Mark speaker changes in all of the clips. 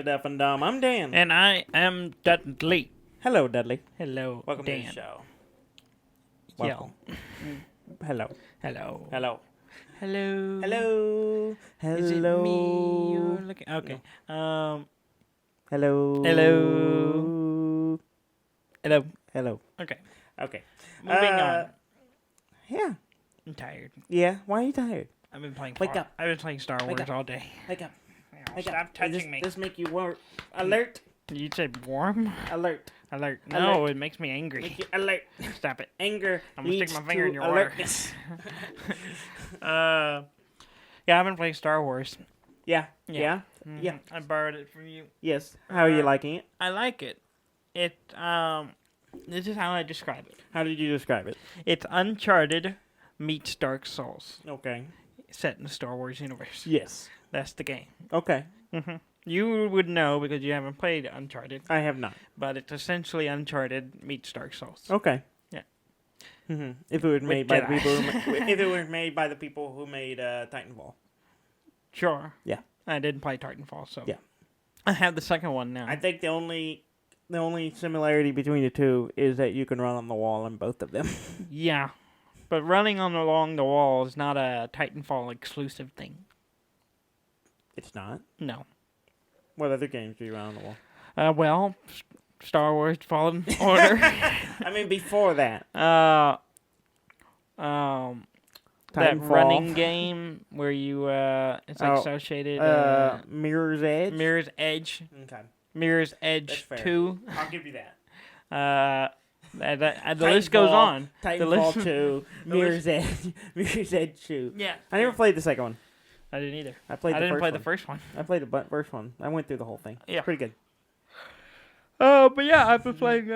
Speaker 1: Deaf and Dumb. I'm Dan.
Speaker 2: And I am Dudley.
Speaker 1: Hello, Dudley.
Speaker 2: Hello,
Speaker 1: Welcome
Speaker 2: Dan.
Speaker 1: to the show.
Speaker 2: Yo.
Speaker 1: Hello.
Speaker 2: Hello.
Speaker 1: Hello.
Speaker 2: Hello.
Speaker 1: Hello. Hello.
Speaker 2: Is it me you're looking? Okay.
Speaker 1: Hello.
Speaker 2: Hello. Hello.
Speaker 1: Hello.
Speaker 2: Okay.
Speaker 1: Okay.
Speaker 2: Moving on.
Speaker 1: Yeah.
Speaker 2: I'm tired.
Speaker 1: Yeah. Why are you tired?
Speaker 2: I've been playing.
Speaker 1: Wake up.
Speaker 2: I've been playing Star
Speaker 1: Wake
Speaker 2: Wars
Speaker 1: up.
Speaker 2: all day.
Speaker 1: Wake up. Wake
Speaker 2: Stop
Speaker 1: up.
Speaker 2: touching me.
Speaker 1: This make you alert.
Speaker 2: You said warm?
Speaker 1: Alert.
Speaker 2: Alert. No,
Speaker 1: Alert.
Speaker 2: it makes me angry.
Speaker 1: Make you alert.
Speaker 2: Stop it.
Speaker 1: Anger
Speaker 2: I'm gonna
Speaker 1: leads
Speaker 2: stick my finger
Speaker 1: to
Speaker 2: in your water.
Speaker 1: alertness.
Speaker 2: Yeah, I've been playing Star Wars.
Speaker 1: Yeah.
Speaker 2: Yeah.
Speaker 1: Yeah.
Speaker 2: Mhm.
Speaker 1: Yeah.
Speaker 2: I borrowed it from you.
Speaker 1: Yes. How are you
Speaker 2: Uh,
Speaker 1: liking it?
Speaker 2: I like it. This is how I describe it.
Speaker 1: How did you describe it?
Speaker 2: It's Uncharted meets Dark Souls,
Speaker 1: Okay.
Speaker 2: set in the Star Wars universe.
Speaker 1: Yes.
Speaker 2: That's the game.
Speaker 1: Okay.
Speaker 2: You would know because you haven't played Uncharted,
Speaker 1: I have not.
Speaker 2: but it's essentially Uncharted meets Dark Souls.
Speaker 1: Okay.
Speaker 2: Yeah.
Speaker 1: If it was made by the
Speaker 2: Jedi.
Speaker 1: people, if it was made by the people who made Titanfall.
Speaker 2: Sure.
Speaker 1: Yeah.
Speaker 2: I didn't play Titanfall, so
Speaker 1: Yeah.
Speaker 2: I have the second one now.
Speaker 1: I think the only similarity between the two is that you can run on the wall in both of them.
Speaker 2: Yeah, but running along the wall is not a Titanfall exclusive thing.
Speaker 1: It's not.
Speaker 2: No.
Speaker 1: What other games do you run on the wall?
Speaker 2: Well, Star Wars Fallen Order.
Speaker 1: I mean, before that.
Speaker 2: That
Speaker 1: Titanfall.
Speaker 2: running game where you it's like associated
Speaker 1: Mirror's Edge.
Speaker 2: Mirror's Edge.
Speaker 1: Okay.
Speaker 2: Mirror's
Speaker 1: That's
Speaker 2: Edge
Speaker 1: fair.
Speaker 2: 2.
Speaker 1: I'll give you that.
Speaker 2: The list goes on.
Speaker 1: Titanfall
Speaker 2: list-
Speaker 1: 2. Mirror's Edge. Mirror's Edge 2.
Speaker 2: Yeah.
Speaker 1: I never played the second one.
Speaker 2: I didn't either.
Speaker 1: I played.
Speaker 2: I
Speaker 1: the
Speaker 2: didn't
Speaker 1: first
Speaker 2: play
Speaker 1: one.
Speaker 2: the first one.
Speaker 1: I played the first one. I went through the whole thing.
Speaker 2: Yeah.
Speaker 1: Pretty good.
Speaker 2: But yeah, I've been playing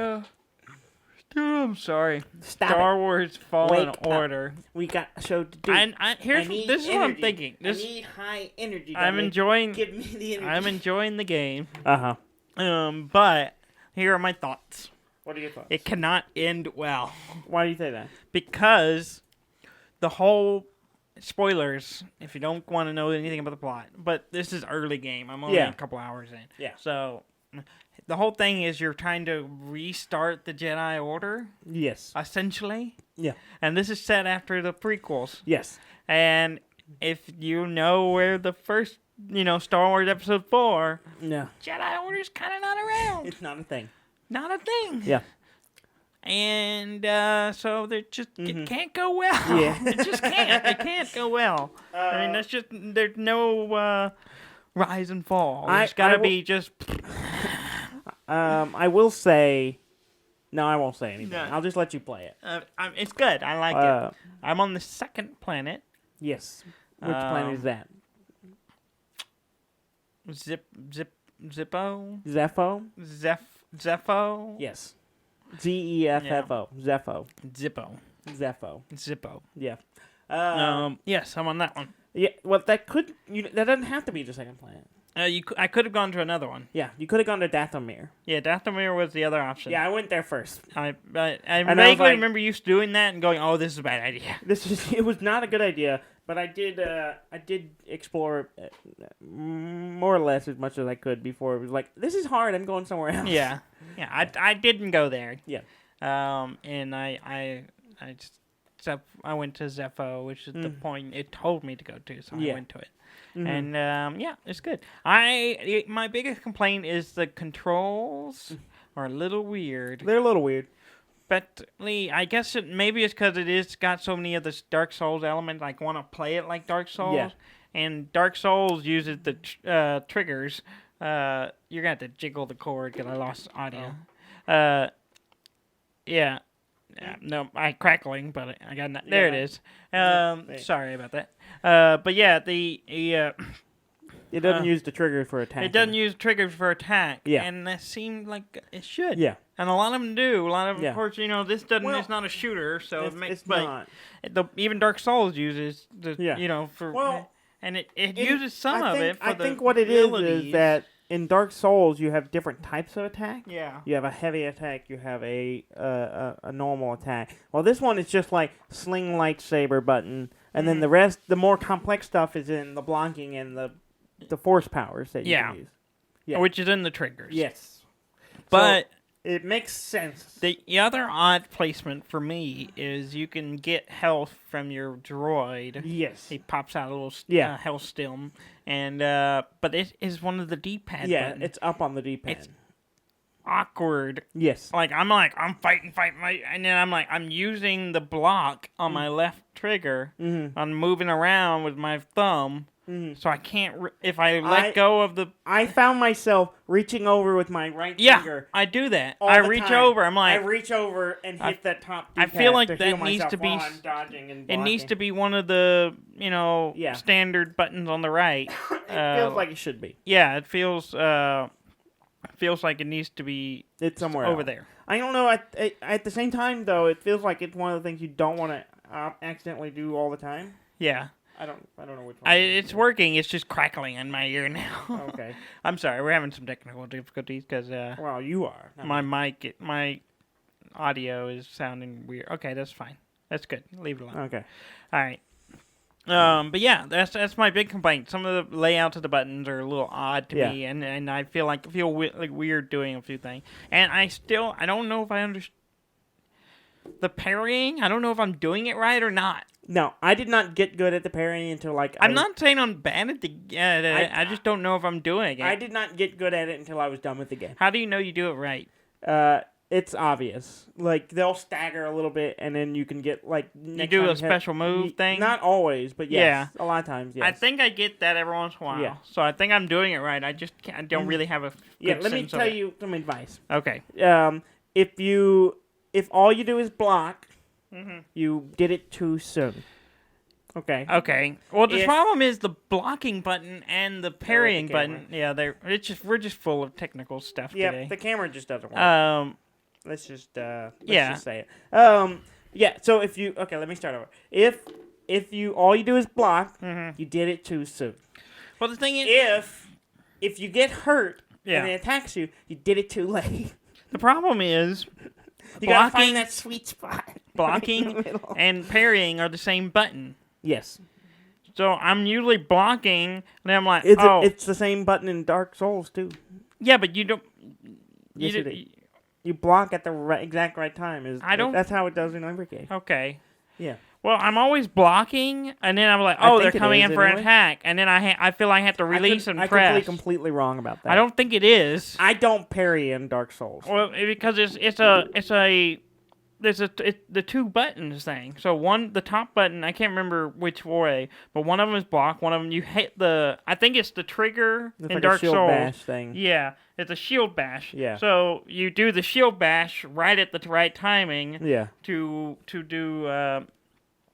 Speaker 2: I'm sorry.
Speaker 1: Stop
Speaker 2: Star
Speaker 1: it.
Speaker 2: Wars Fallen
Speaker 1: Wake up.
Speaker 2: Order.
Speaker 1: We got a show to do.
Speaker 2: This is what I'm
Speaker 1: energy.
Speaker 2: thinking.
Speaker 1: I need high energy.
Speaker 2: I'm
Speaker 1: Dudley.
Speaker 2: enjoying
Speaker 1: Give me the energy.
Speaker 2: I'm enjoying the game.
Speaker 1: Uh-huh.
Speaker 2: But here are my thoughts.
Speaker 1: What are your thoughts?
Speaker 2: It cannot end well.
Speaker 1: Why do you say that?
Speaker 2: Because the whole spoilers, if you don't want to know anything about the plot, but this is early game. I'm only a couple hours in.
Speaker 1: Yeah.
Speaker 2: So the whole thing is you're trying to restart the Jedi Order,
Speaker 1: Yes.
Speaker 2: essentially.
Speaker 1: Yeah.
Speaker 2: And this is set after the prequels.
Speaker 1: Yes.
Speaker 2: And if you know where the first, Star Wars Episode 4,
Speaker 1: No.
Speaker 2: Jedi Order's kind of not around.
Speaker 1: It's not a thing.
Speaker 2: Not a thing.
Speaker 1: Yeah.
Speaker 2: And so it can't go well.
Speaker 1: Yeah.
Speaker 2: It just can't. It can't go well. I mean, there's no rise and fall. It's got to be just.
Speaker 1: I will say. No, I won't say anything.
Speaker 2: No.
Speaker 1: I'll just let you play it.
Speaker 2: It's good. I like it. I'm on the second planet.
Speaker 1: Yes. Which planet is that?
Speaker 2: Zippo?
Speaker 1: Zepho?
Speaker 2: Zepho?
Speaker 1: Yes. Zeffo. Zepho.
Speaker 2: Zippo.
Speaker 1: Zepho.
Speaker 2: Zippo.
Speaker 1: Yeah.
Speaker 2: Yes, I'm on that one.
Speaker 1: Yeah. Well, that doesn't have to be the second planet.
Speaker 2: I could have gone to another one.
Speaker 1: Yeah, you could have gone to Dathomir.
Speaker 2: Yeah, Dathomir was the other option.
Speaker 1: Yeah, I went there first.
Speaker 2: I
Speaker 1: I was
Speaker 2: vaguely
Speaker 1: like-
Speaker 2: remember you doing that and going, "Oh, this is a bad idea."
Speaker 1: It was not a good idea, but I did explore more or less as much as I could before it was like, this is hard. I'm going somewhere else.
Speaker 2: Yeah. I didn't go there.
Speaker 1: Yeah.
Speaker 2: And I went to Zepho, which is the point it told me to go to, so I went to it.
Speaker 1: Mhm.
Speaker 2: And it's good. My biggest complaint is the controls are a little weird.
Speaker 1: They're a little weird.
Speaker 2: But I guess maybe it's because it's got so many of the Dark Souls elements. I want to play it like Dark Souls.
Speaker 1: Yeah.
Speaker 2: And Dark Souls uses the triggers. You're going to have to jiggle the cord because I lost audio. Yeah. No, crackling, but I got there. It is. Sorry about that. But yeah,
Speaker 1: It doesn't use the trigger for attack.
Speaker 2: it doesn't use triggers for attack.
Speaker 1: Yeah.
Speaker 2: And that seemed like it should.
Speaker 1: Yeah.
Speaker 2: And a lot of them do. A lot of,
Speaker 1: Yeah.
Speaker 2: of course, this doesn't.
Speaker 1: Well,
Speaker 2: it's not a shooter, so it makes.
Speaker 1: It's
Speaker 2: But
Speaker 1: not.
Speaker 2: even Dark Souls uses the.
Speaker 1: Yeah.
Speaker 2: For.
Speaker 1: Well,
Speaker 2: and it uses some of it for
Speaker 1: I
Speaker 2: the
Speaker 1: think what it is
Speaker 2: abilities.
Speaker 1: that in Dark Souls you have different types of attack.
Speaker 2: Yeah.
Speaker 1: You have a heavy attack. You have a normal attack. Well, this one is just like sling lightsaber button, and then the rest, the more complex stuff, is in the blocking and the force powers that you can use.
Speaker 2: which is in the triggers.
Speaker 1: Yes.
Speaker 2: But
Speaker 1: so it makes sense.
Speaker 2: The other odd placement for me is you can get health from your droid.
Speaker 1: Yes.
Speaker 2: He pops out a little health stem, and but it is one of the D-pad buttons.
Speaker 1: It's up on the D-pad.
Speaker 2: It's awkward.
Speaker 1: Yes.
Speaker 2: I'm fighting, and then I'm using the block on my left trigger.
Speaker 1: Mm-hmm.
Speaker 2: I'm moving around with my thumb. So I can't, if I let go of the...
Speaker 1: I found myself reaching over with my right finger.
Speaker 2: Yeah, I do that. I reach over,
Speaker 1: I reach over and hit that top D-pad.
Speaker 2: I feel like that needs to be...
Speaker 1: dodging and
Speaker 2: it needs to be one of the, standard buttons on the right.
Speaker 1: It feels like it should be.
Speaker 2: Yeah, it feels like it needs to be...
Speaker 1: It's somewhere
Speaker 2: over there.
Speaker 1: I don't know. At the same time, though, it feels like it's one of the things you don't want to accidentally do all the time.
Speaker 2: Yeah.
Speaker 1: I don't know which one.
Speaker 2: It's working. It's just crackling in my ear now.
Speaker 1: Okay.
Speaker 2: I'm sorry. We're having some technical difficulties because
Speaker 1: well, you are.
Speaker 2: My audio is sounding weird. Okay, that's fine. That's good. Leave it alone.
Speaker 1: Okay.
Speaker 2: All right. But yeah, that's my big complaint. Some of the layouts of the buttons are a little odd to me, and I feel weird doing a few things. And I don't know if I understand the parrying. I don't know if I'm doing it right or not.
Speaker 1: No, I did not get good at the parrying until
Speaker 2: I'm not saying I'm bad at the. I just don't know if I'm doing it.
Speaker 1: I did not get good at it until I was done with the game.
Speaker 2: How do you know you do it right?
Speaker 1: It's obvious. Like, they'll stagger a little bit, and then you can get, like...
Speaker 2: You do a special move thing?
Speaker 1: Not always, but yes. Yeah. A lot of times, yes.
Speaker 2: I think I get that every once in a while. Yeah. So I think I'm doing it right. I just don't really have a good
Speaker 1: let me tell you some advice.
Speaker 2: Okay.
Speaker 1: If all you do is block, you did it too soon. Okay.
Speaker 2: Okay. Well, the problem is the blocking button and the parrying button. Yeah, we're just full of technical stuff today.
Speaker 1: Yeah, the camera just doesn't work. Let's just say it. So if you let me start over. If you all you do is block, you did it too soon.
Speaker 2: Well, the thing is,
Speaker 1: if you get hurt and it attacks you, you did it too late.
Speaker 2: The problem is
Speaker 1: you gotta find that sweet spot.
Speaker 2: Blocking and parrying are the same button.
Speaker 1: Yes.
Speaker 2: So I'm usually blocking, and I'm like,
Speaker 1: it's the same button in Dark Souls too.
Speaker 2: Yeah, but you don't.
Speaker 1: Yes, it is. You block at the exact right time. That's how it does in every game.
Speaker 2: Okay.
Speaker 1: Yeah.
Speaker 2: Well, I'm always blocking, and then I'm like, they're coming in for an attack, and then I feel I have to release and press.
Speaker 1: I could be completely wrong about that.
Speaker 2: I don't think it is.
Speaker 1: I don't parry in Dark Souls.
Speaker 2: Well, because there's the two buttons thing. So the top button, I can't remember which way, but one of them is block. One of them you hit I think it's the trigger in Dark Souls.
Speaker 1: Bash thing.
Speaker 2: Yeah, it's a shield bash.
Speaker 1: Yeah.
Speaker 2: So you do the shield bash right at the right timing.
Speaker 1: Yeah.
Speaker 2: To do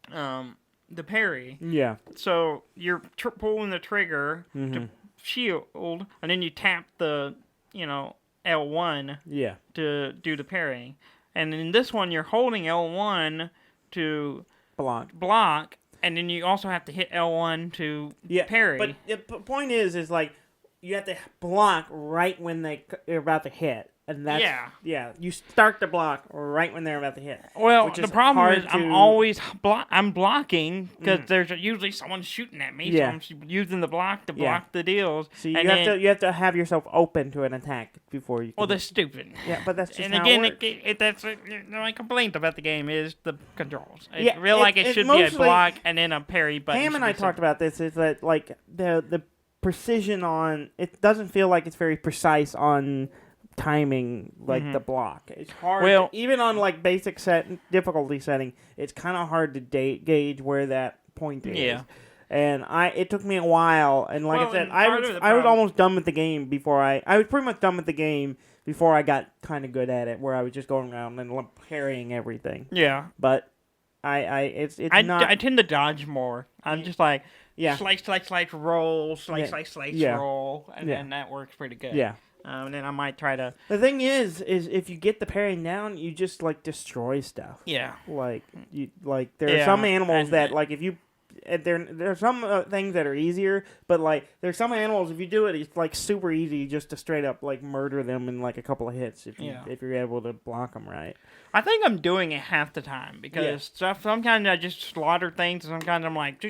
Speaker 2: the parry.
Speaker 1: Yeah.
Speaker 2: So you're pulling the trigger to shield, and then you tap the L1.
Speaker 1: Yeah.
Speaker 2: To do the parrying. And in this one, you're holding L1 to block, and then you also have to hit L1 to parry.
Speaker 1: But the point is like you have to block right when they're about to hit, and that's you start the block right when they're about to hit.
Speaker 2: Well, the problem is I'm always blocking because there's usually someone shooting at me, so I'm using the block to block the deals.
Speaker 1: So you have to have yourself open to an attack before you.
Speaker 2: Well, that's stupid.
Speaker 1: Yeah, but that's just
Speaker 2: and
Speaker 1: how
Speaker 2: again,
Speaker 1: it works.
Speaker 2: that's my complaint about the game is the controls. I feel like it should be a block and then a parry button.
Speaker 1: Ham and I talked about this. Is that like the precision on it doesn't feel like it's very precise on timing like the block. It's hard even on like basic difficulty setting, it's kind of hard to gauge where that point is.
Speaker 2: Yeah.
Speaker 1: And it took me a while, and like I said, I was almost done with the game before I was pretty much done with the game before I got kind of good at it, where I was just going around and parrying everything.
Speaker 2: Yeah.
Speaker 1: But I
Speaker 2: tend to dodge more. I'm just like slice, roll, roll, and then that works pretty good.
Speaker 1: Yeah.
Speaker 2: And then I might try to...
Speaker 1: The thing is if you get the parrying down, you just, like, destroy stuff.
Speaker 2: Yeah.
Speaker 1: Like, there are some animals that, like, if you there's some things that are easier, but like there's some animals if you do it, it's like super easy just to straight up like murder them in like a couple of hits if you're able to block them right.
Speaker 2: I think I'm doing it half the time because sometimes I just slaughter things, and sometimes I'm like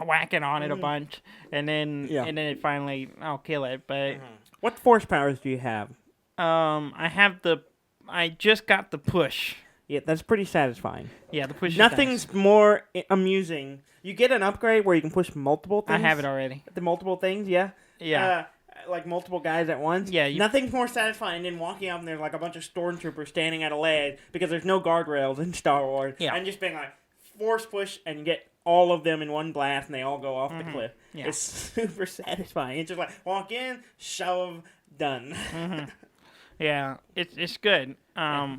Speaker 2: whacking on it a bunch, and then it finally I'll kill it. But
Speaker 1: what force powers do you have?
Speaker 2: I just got the push.
Speaker 1: Yeah, that's pretty satisfying.
Speaker 2: Yeah, the push.
Speaker 1: Nothing's more amusing. You get an upgrade where you can push multiple things.
Speaker 2: I have it already.
Speaker 1: The multiple things, yeah.
Speaker 2: Yeah.
Speaker 1: Like multiple guys at once.
Speaker 2: Yeah.
Speaker 1: Nothing's more satisfying than walking out and there's like a bunch of stormtroopers standing at a ledge because there's no guardrails in Star Wars.
Speaker 2: Yeah.
Speaker 1: And just being like force push and you get all of them in one blast and they all go off the cliff.
Speaker 2: Yeah.
Speaker 1: It's super satisfying. It's just like walk in, shove, done.
Speaker 2: Yeah, it's good. Yeah.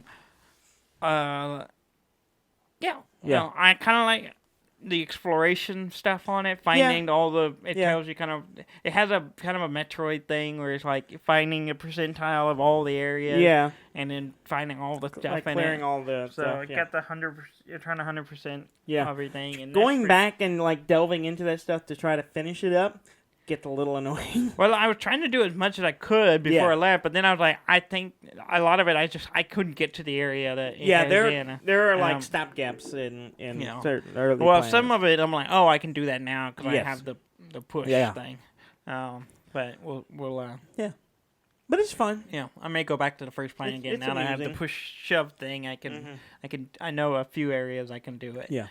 Speaker 2: You know, I kind of like the exploration stuff on it, finding all the. It tells you kind of. It has a kind of a Metroid thing where it's like finding a percentile of all the areas.
Speaker 1: Yeah.
Speaker 2: And then finding all the stuff
Speaker 1: like
Speaker 2: in
Speaker 1: clearing
Speaker 2: it.
Speaker 1: all the
Speaker 2: so
Speaker 1: stuff.
Speaker 2: you got the 100%. You're trying to 100% everything. And
Speaker 1: going back and like delving into that stuff to try to finish it up gets a little annoying.
Speaker 2: Well, I was trying to do as much as I could before I left, but then I was like, I think a lot of it, I couldn't get to the area that.
Speaker 1: There are like stopgaps in certain early.
Speaker 2: Well, planets. Some of it I'm like, oh, I can do that now because I have the push thing. But we'll
Speaker 1: But it's fun.
Speaker 2: Yeah, I may go back to the first planet again now that I have the push shove thing. I know a few areas I can do it.
Speaker 1: Yeah.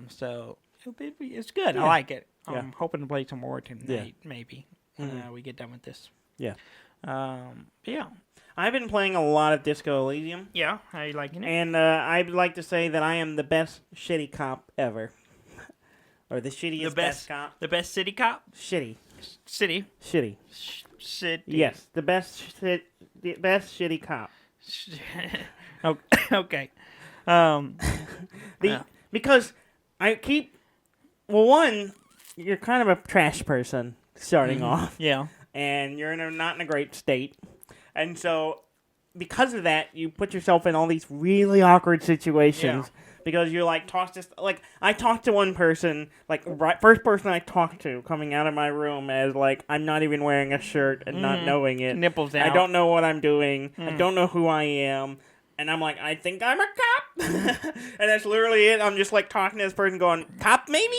Speaker 2: So it's good. I like it. I'm hoping to play some more tonight, maybe when we get done with this.
Speaker 1: Yeah.
Speaker 2: Yeah.
Speaker 1: I've been playing a lot of Disco Elysium.
Speaker 2: Yeah, how you liking it?
Speaker 1: And I'd like to say that I am the best shitty cop ever. Or the shittiest best cop.
Speaker 2: The best city cop?
Speaker 1: Shitty.
Speaker 2: City?
Speaker 1: Shitty.
Speaker 2: City.
Speaker 1: Yes, the best shitty cop.
Speaker 2: Okay.
Speaker 1: Because I keep... Well, one, you're kind of a trash person starting off.
Speaker 2: Yeah.
Speaker 1: And you're not in a great state. And so, because of that, you put yourself in all these really awkward situations. Yeah. Because you're like, I talked to one person, first person I talked to coming out of my room as like, I'm not even wearing a shirt and not knowing it.
Speaker 2: Nipples out.
Speaker 1: I don't know what I'm doing. I don't know who I am. And I'm like, I think I'm a cop. And that's literally it. I'm just like talking to this person going, cop maybe?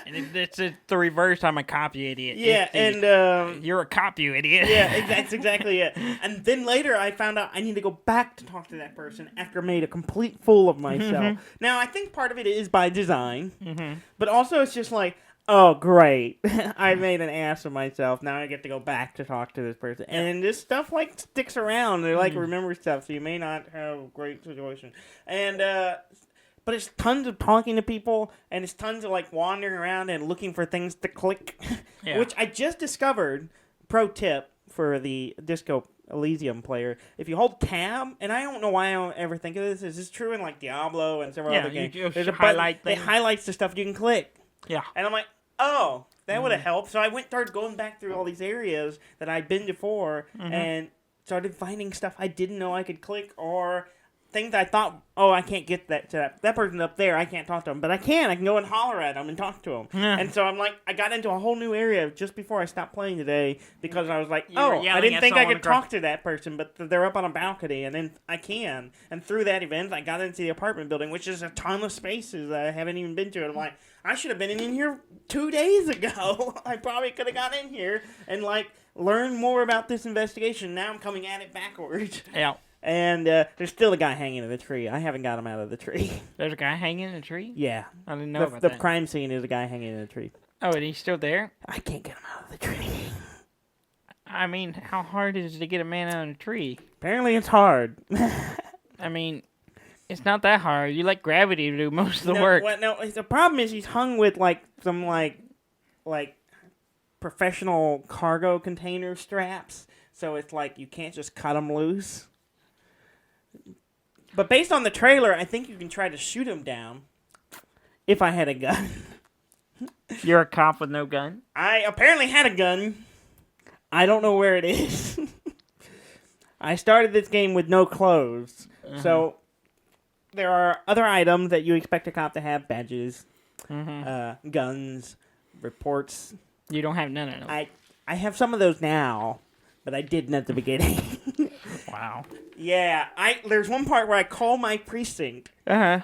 Speaker 2: And it's the reverse. I'm a cop, you idiot.
Speaker 1: Yeah, and...
Speaker 2: you're a cop, you idiot.
Speaker 1: Yeah, that's exactly it. And then later I found out I need to go back to talk to that person after I made a complete fool of myself. Now, I think part of it is by design. But also it's just like, oh, great. I made an ass of myself. Now I get to go back to talk to this person. And this stuff, like, sticks around. They, like, remember stuff, so you may not have a great situation. And, but it's tons of talking to people, and it's tons of, like, wandering around and looking for things to click. Which I just discovered, pro tip for the Disco Elysium player, if you hold tab, and I don't know why I don't ever think of this, this is true in, like, Diablo and several other games. There's a highlight thing. It highlights the stuff you can click.
Speaker 2: Yeah.
Speaker 1: And I'm like, oh, that would have helped. So I started going back through all these areas that I'd been before and started finding stuff I didn't know I could click or things I thought, oh, I can't get that to that person up there. I can't talk to him. But I can go and holler at him and talk to him. And so I'm like, I got into a whole new area just before I stopped playing today because I was like, I didn't think I could talk to that person, but they're up on a balcony and then I can. And through that event, I got into the apartment building, which is a ton of spaces that I haven't even been to. And I'm like, I should have been in here 2 days ago. I probably could have got in here and like learned more about this investigation. Now I'm coming at it backwards.
Speaker 2: Yeah.
Speaker 1: And there's still a guy hanging in the tree. I haven't got him out of the tree.
Speaker 2: There's a guy hanging in a tree?
Speaker 1: Yeah.
Speaker 2: I didn't know about
Speaker 1: that.
Speaker 2: The
Speaker 1: crime scene is a guy hanging in a tree.
Speaker 2: Oh, and he's still there?
Speaker 1: I can't get him out of the tree.
Speaker 2: I mean, how hard is it to get a man out of a tree?
Speaker 1: Apparently it's hard.
Speaker 2: I mean, it's not that hard. You let gravity do most of the work.
Speaker 1: The problem is he's hung with like some like professional cargo container straps. So it's like you can't just cut him loose. But based on the trailer, I think you can try to shoot him down if I had a gun.
Speaker 2: You're a cop with no gun?
Speaker 1: I apparently had a gun. I don't know where it is. I started this game with no clothes. So there are other items that you expect a cop to have, badges. guns, reports.
Speaker 2: You don't have none of them.
Speaker 1: I have some of those now, but I didn't at the beginning.
Speaker 2: Wow.
Speaker 1: Yeah, there's one part where I call my precinct.
Speaker 2: Uh-huh.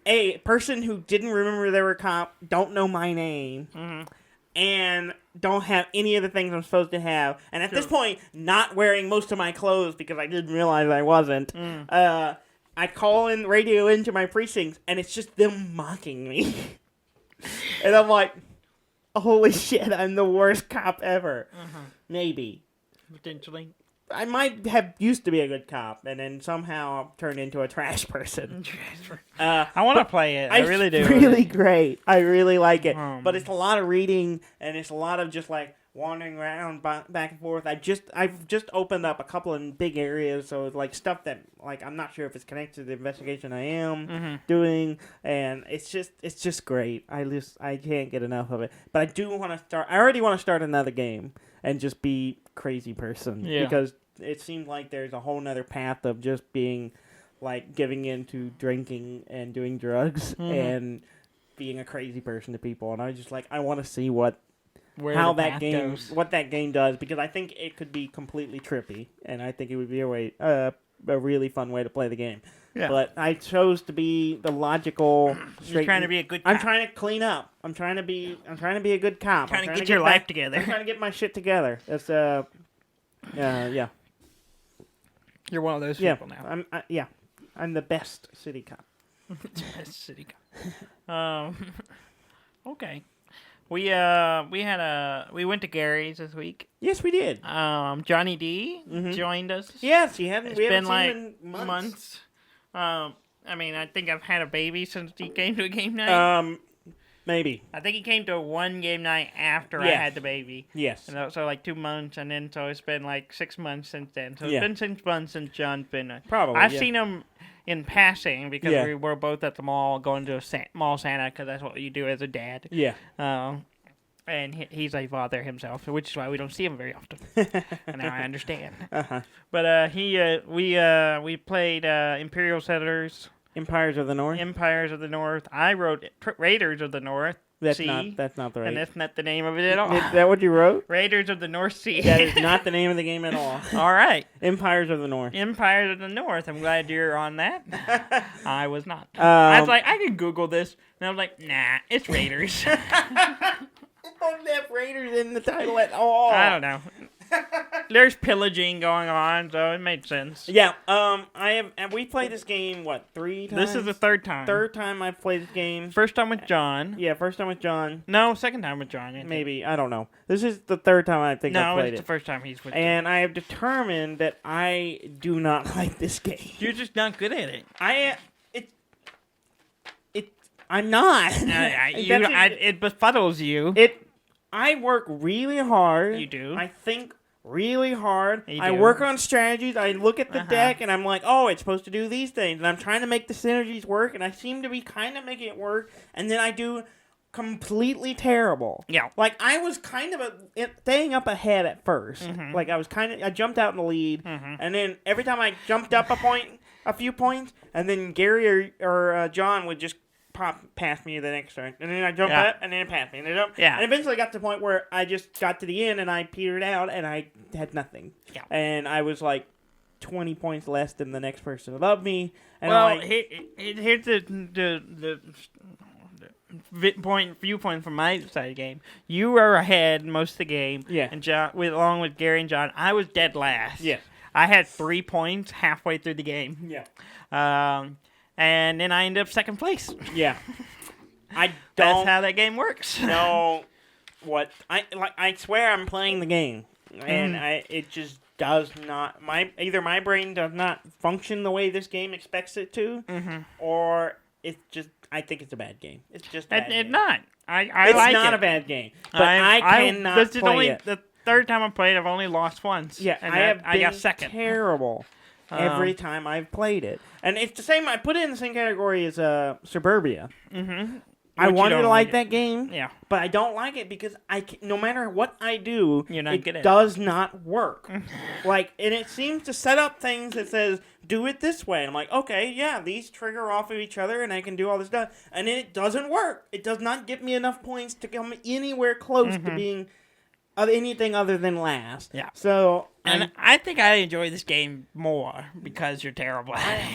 Speaker 1: A person who didn't remember they were a cop, don't know my name, and don't have any of the things I'm supposed to have. And at this point, not wearing most of my clothes because I didn't realize I wasn't. I call in radio into my precincts, and it's just them mocking me. And I'm like, holy shit, I'm the worst cop ever. Maybe.
Speaker 2: Potentially.
Speaker 1: I might have used to be a good cop, and then somehow turned into a trash person.
Speaker 2: I want to play it. I really do.
Speaker 1: It's really great. I really like it. But it's a lot of reading, and it's a lot of just like wandering around back and forth. I've just opened up a couple of big areas, so it's like stuff that like I'm not sure if it's connected to the investigation I am doing, and it's just great. I can't get enough of it. But I do want to start. I already want to start another game and just be crazy person because it seems like there's a whole nother path of just being like giving into drinking and doing drugs and being a crazy person to people, and I was just like, I want to see what that game does, because I think it could be completely trippy, and I think it would be a really fun way to play the game. Yeah. But I chose to be the logical.
Speaker 2: You're trying to be a good cop.
Speaker 1: I'm trying to clean up. I'm trying to be a good cop.
Speaker 2: Trying to get your life together.
Speaker 1: I'm trying to get my shit together. That's yeah.
Speaker 2: You're one of those people now.
Speaker 1: I'm the best city cop.
Speaker 2: Best city cop. Okay. We went to Gary's this week.
Speaker 1: Yes, we did.
Speaker 2: Johnny D joined us.
Speaker 1: Yes,
Speaker 2: we haven't seen him in months. I mean, I think I've had a baby since he came to a game night.
Speaker 1: Maybe.
Speaker 2: I think he came to one game night after I had the baby.
Speaker 1: Yes.
Speaker 2: And so like 2 months, and then so it's been like 6 months since then. So it's been 6 months since John's been.
Speaker 1: Probably.
Speaker 2: I've seen him in passing because we were both at the mall going to a mall Santa, because that's what you do as a dad.
Speaker 1: Yeah.
Speaker 2: And he's a father himself, which is why we don't see him very often. And now I understand. But we played Imperial Settlers.
Speaker 1: Empires of the North.
Speaker 2: Empires of the North. I wrote Raiders of the North.
Speaker 1: That's not the right.
Speaker 2: And that's not the name of it at all.
Speaker 1: Is that what you wrote?
Speaker 2: Raiders of the North Sea.
Speaker 1: That is not the name of the game at all.
Speaker 2: All right.
Speaker 1: Empires of the North.
Speaker 2: Empires of the North. I'm glad you're on that. I was not. I was like, I can Google this. And I was like, nah, it's Raiders.
Speaker 1: It doesn't have Raiders in the title at all.
Speaker 2: I don't know. There's pillaging going on, so it made sense.
Speaker 1: Yeah. We played this game 3 times?
Speaker 2: This is the third time.
Speaker 1: Third time I've played this game.
Speaker 2: First time with John.
Speaker 1: Yeah, first time with John.
Speaker 2: No, second time with John.
Speaker 1: Maybe, I don't know. This is the third time I think I've played it.
Speaker 2: No, it's the first time he's with
Speaker 1: And I have determined that I do not like this game.
Speaker 2: You're just not good at it.
Speaker 1: I'm not.
Speaker 2: It befuddles you.
Speaker 1: I work really hard.
Speaker 2: You do.
Speaker 1: I think really hard.
Speaker 2: You
Speaker 1: I
Speaker 2: do.
Speaker 1: work on strategies. I look at the deck and I'm like, oh, it's supposed to do these things. And I'm trying to make the synergies work, and I seem to be kind of making it work. And then I do completely terrible.
Speaker 2: Yeah.
Speaker 1: Like, I was kind of staying up ahead at first. Like, I jumped out in the lead. And then every time I jumped up a few points, and then Gary or John would just pop past me the next turn, and then I jump up, and then it passed me, and and eventually got to the point where I just got to the end, and I petered out, and I had nothing, and I was like 20 points less than the next person above me. And
Speaker 2: here's the viewpoint from my side of the game. You were ahead most of the game, and John, along with Gary and John, I was dead last.
Speaker 1: Yeah,
Speaker 2: I had 3 points halfway through the game.
Speaker 1: Yeah.
Speaker 2: And then I ended up second place.
Speaker 1: Yeah.
Speaker 2: That's how that game works.
Speaker 1: No. I swear I'm playing the game. And it just does not, either my brain does not function the way this game expects it to, or it's just, I think it's a bad game. It's just a bad game.
Speaker 2: It's not.
Speaker 1: It's not a bad game. But I cannot play it.
Speaker 2: The third time I played, I've only lost once.
Speaker 1: Yeah,
Speaker 2: and
Speaker 1: I
Speaker 2: got second.
Speaker 1: Terrible. Every time I've played it. And it's the same, I put it in the same category as Suburbia. I wanted to like that game.
Speaker 2: Yeah.
Speaker 1: But I don't like it because no matter what I do,
Speaker 2: it
Speaker 1: does not work. And it seems to set up things that says, do it this way. And I'm like, okay, yeah, these trigger off of each other and I can do all this stuff. And then it doesn't work. It does not give me enough points to come anywhere close to being of anything other than last.
Speaker 2: Yeah.
Speaker 1: So...
Speaker 2: And I think I enjoy this game more because you're terrible at it.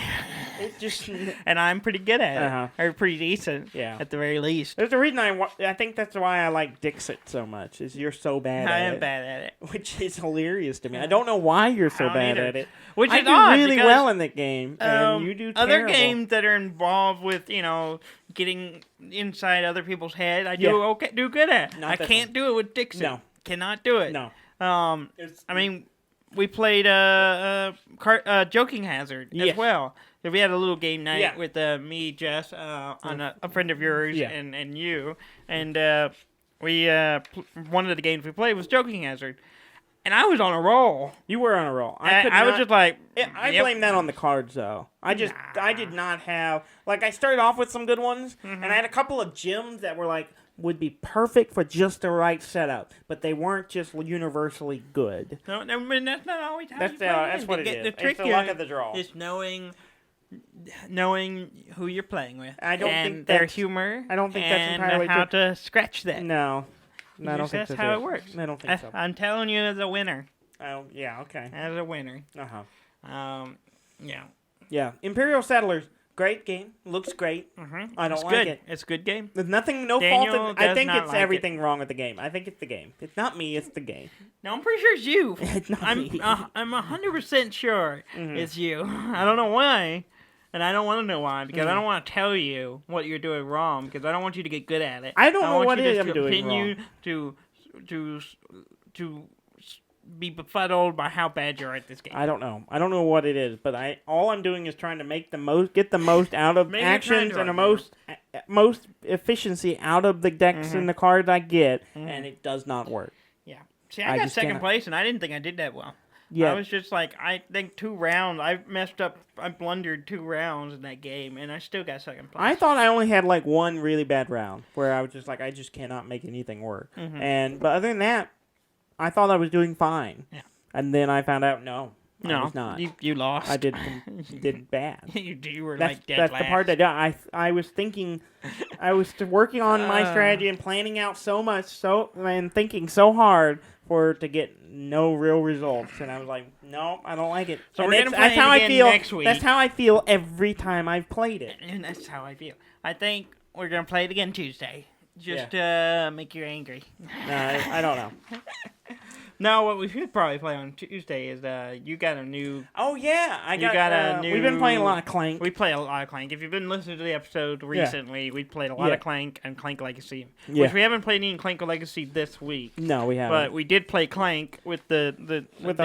Speaker 1: It's just...
Speaker 2: And I'm pretty good at it. Or pretty decent, at the very least.
Speaker 1: There's a reason I think that's why I like Dixit so much, is you're so bad at it.
Speaker 2: I am bad at it.
Speaker 1: Which is hilarious to me. I don't know why you're so bad at it.
Speaker 2: Which
Speaker 1: I
Speaker 2: is
Speaker 1: do
Speaker 2: odd
Speaker 1: really well in that game, and you do terrible.
Speaker 2: Other games that are involved with, getting inside other people's head, I do good at. I can't do it with Dixit.
Speaker 1: No.
Speaker 2: Cannot do it.
Speaker 1: No.
Speaker 2: I mean... We played Joking Hazard as well. We had a little game night with me, Jess, on a friend of yours, and you. And one of the games we played was Joking Hazard. And I was on a roll.
Speaker 1: You were on a roll.
Speaker 2: I was just like...
Speaker 1: I blame that on the cards, though. I did not have... I started off with some good ones, and I had a couple of gems that were would be perfect for just the right setup, but they weren't just universally good.
Speaker 2: No, I mean, that's not always how
Speaker 1: that's what it is.
Speaker 2: The trick
Speaker 1: it's the luck of the draw.
Speaker 2: Is knowing who you're playing with.
Speaker 1: I don't think
Speaker 2: their humor.
Speaker 1: I don't think that's entirely
Speaker 2: how
Speaker 1: true.
Speaker 2: To scratch that.
Speaker 1: No, I don't think
Speaker 2: that's how it works.
Speaker 1: I don't think so.
Speaker 2: I'm telling you, as a winner.
Speaker 1: Oh yeah, okay.
Speaker 2: As a winner.
Speaker 1: Yeah. Yeah. Imperial Settlers. Great game. Looks great. I don't like it.
Speaker 2: It's a good game.
Speaker 1: There's nothing, fault. I think it's everything wrong with the game. I think it's the game. It's not me. It's the game.
Speaker 2: No, I'm pretty sure it's you.
Speaker 1: It's not me.
Speaker 2: I'm 100% sure it's you. I don't know why, and I don't want to know why because I don't want to tell you what you're doing wrong because I don't want you to get good at it.
Speaker 1: I don't know what it is I'm doing
Speaker 2: wrong. To be befuddled by how bad you're at this game.
Speaker 1: I don't know. I don't know what it is, but all I'm doing is trying to get the most out of actions and the most efficiency out of the decks and the cards I get, and it does not work.
Speaker 2: Yeah. See, I got second place, and I didn't think I did that well. Yeah. I was just I think 2 rounds. I messed up. I blundered 2 rounds in that game, and I still got second place.
Speaker 1: I thought I only had one really bad round where I was just I just cannot make anything work. But other than that, I thought I was doing fine. Yeah. And then I found out, I was not.
Speaker 2: You lost.
Speaker 1: I did bad.
Speaker 2: you were
Speaker 1: dead
Speaker 2: last.
Speaker 1: The part that I was thinking, I was working on my strategy and planning out so much, and thinking so hard to get no real results. And I was like, no, I don't like it.
Speaker 2: So we're going to play it again next week.
Speaker 1: That's how I feel every time I've played it.
Speaker 2: And that's how I feel. I think we're going to play it again Tuesday. Just to make you angry.
Speaker 1: No, I don't know.
Speaker 2: No, what we should probably play on Tuesday is you got a new...
Speaker 1: Oh, yeah. I got a new... We've been playing a lot of Clank.
Speaker 2: We play a lot of Clank. If you've been listening to the episode recently, we played a lot of Clank and Clank Legacy. Yeah. Which we haven't played any Clank Legacy this week.
Speaker 1: No, we haven't.
Speaker 2: But we did play Clank with our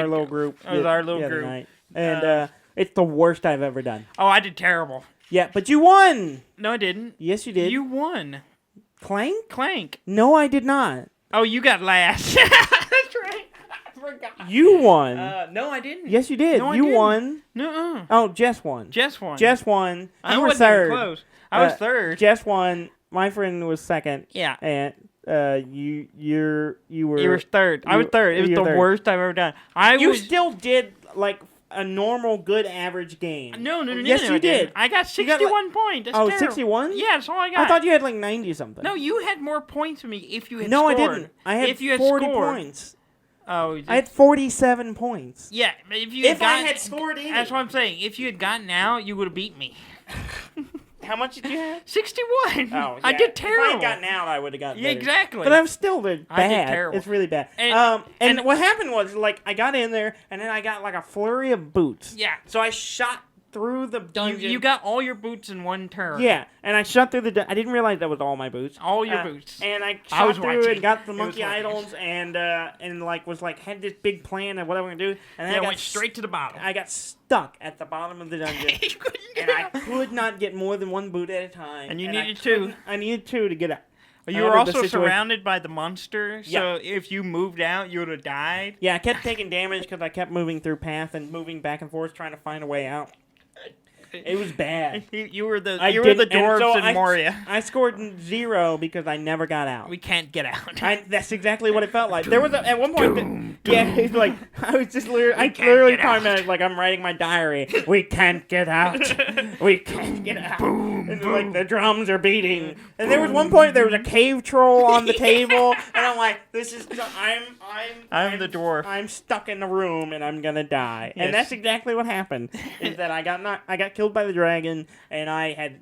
Speaker 1: little group.
Speaker 2: With our little group.
Speaker 1: Night. And it's the worst I've ever done.
Speaker 2: Oh, I did terrible.
Speaker 1: Yeah, but you won!
Speaker 2: No, I didn't.
Speaker 1: Yes, you did.
Speaker 2: You won.
Speaker 1: Clank?
Speaker 2: Clank.
Speaker 1: No, I did not.
Speaker 2: Oh, you got last. That's right. I forgot.
Speaker 1: You won.
Speaker 2: No, I didn't.
Speaker 1: Yes, you did.
Speaker 2: No,
Speaker 1: you
Speaker 2: didn't.
Speaker 1: won.
Speaker 2: No.
Speaker 1: Oh, Jess won.
Speaker 2: Jess won.
Speaker 1: You were
Speaker 2: wasn't
Speaker 1: third.
Speaker 2: Even close. I was third.
Speaker 1: Jess won. My friend was second.
Speaker 2: Yeah.
Speaker 1: And you were.
Speaker 2: You were third. I was third. It was the worst I've ever done.
Speaker 1: You still did a normal, good, average game.
Speaker 2: No.
Speaker 1: Yes, you did.
Speaker 2: I got 61 points. That's terrible.
Speaker 1: 61?
Speaker 2: Yeah, that's all I got.
Speaker 1: I thought you had 90-something.
Speaker 2: No, you had more points than me if you had
Speaker 1: scored.
Speaker 2: No,
Speaker 1: I didn't. I had 40 points.
Speaker 2: Oh,
Speaker 1: I had 47 points.
Speaker 2: Yeah, if
Speaker 1: I had scored in.
Speaker 2: That's what I'm saying. If you had gotten out, you would have beat me.
Speaker 1: How much did you have?
Speaker 2: 61.
Speaker 1: Oh, yeah.
Speaker 2: I did terrible.
Speaker 1: If I had gotten out, I would have gotten better.
Speaker 2: Exactly.
Speaker 1: But I'm still bad.
Speaker 2: I did terrible.
Speaker 1: It's really bad. And what happened was, I got in there, and then I got, a flurry of boots.
Speaker 2: Yeah.
Speaker 1: So I shot through the dungeon.
Speaker 2: You got all your boots in one turn.
Speaker 1: Yeah, and I shot through the... I didn't realize that was all my boots.
Speaker 2: All your boots.
Speaker 1: And I shot through and got the monkey idols and had this big plan of what I was going to do. And then I
Speaker 2: went straight to the bottom.
Speaker 1: I got stuck at the bottom of the dungeon. And I could not get more than one boot at a time.
Speaker 2: And you needed 2.
Speaker 1: I needed 2 to get out.
Speaker 2: You were also surrounded by the monster, so if you moved out, you would have died.
Speaker 1: Yeah, I kept taking damage because I kept moving through path and moving back and forth trying to find a way out. It was bad.
Speaker 2: You were the dwarves in Moria.
Speaker 1: I scored 0 because I never got out.
Speaker 2: We can't get out.
Speaker 1: That's exactly what it felt like. There was at one point. It's like I was just literally talking about it like I'm writing my diary. We can't get out. We can't get out. Boom, and like the drums are beating. And there was one point there was a cave troll on the table, and I'm like, this is I'm the dwarf. I'm stuck in the room and I'm gonna die. Yes. And that's exactly what happened. Is that I got killed by the dragon, and I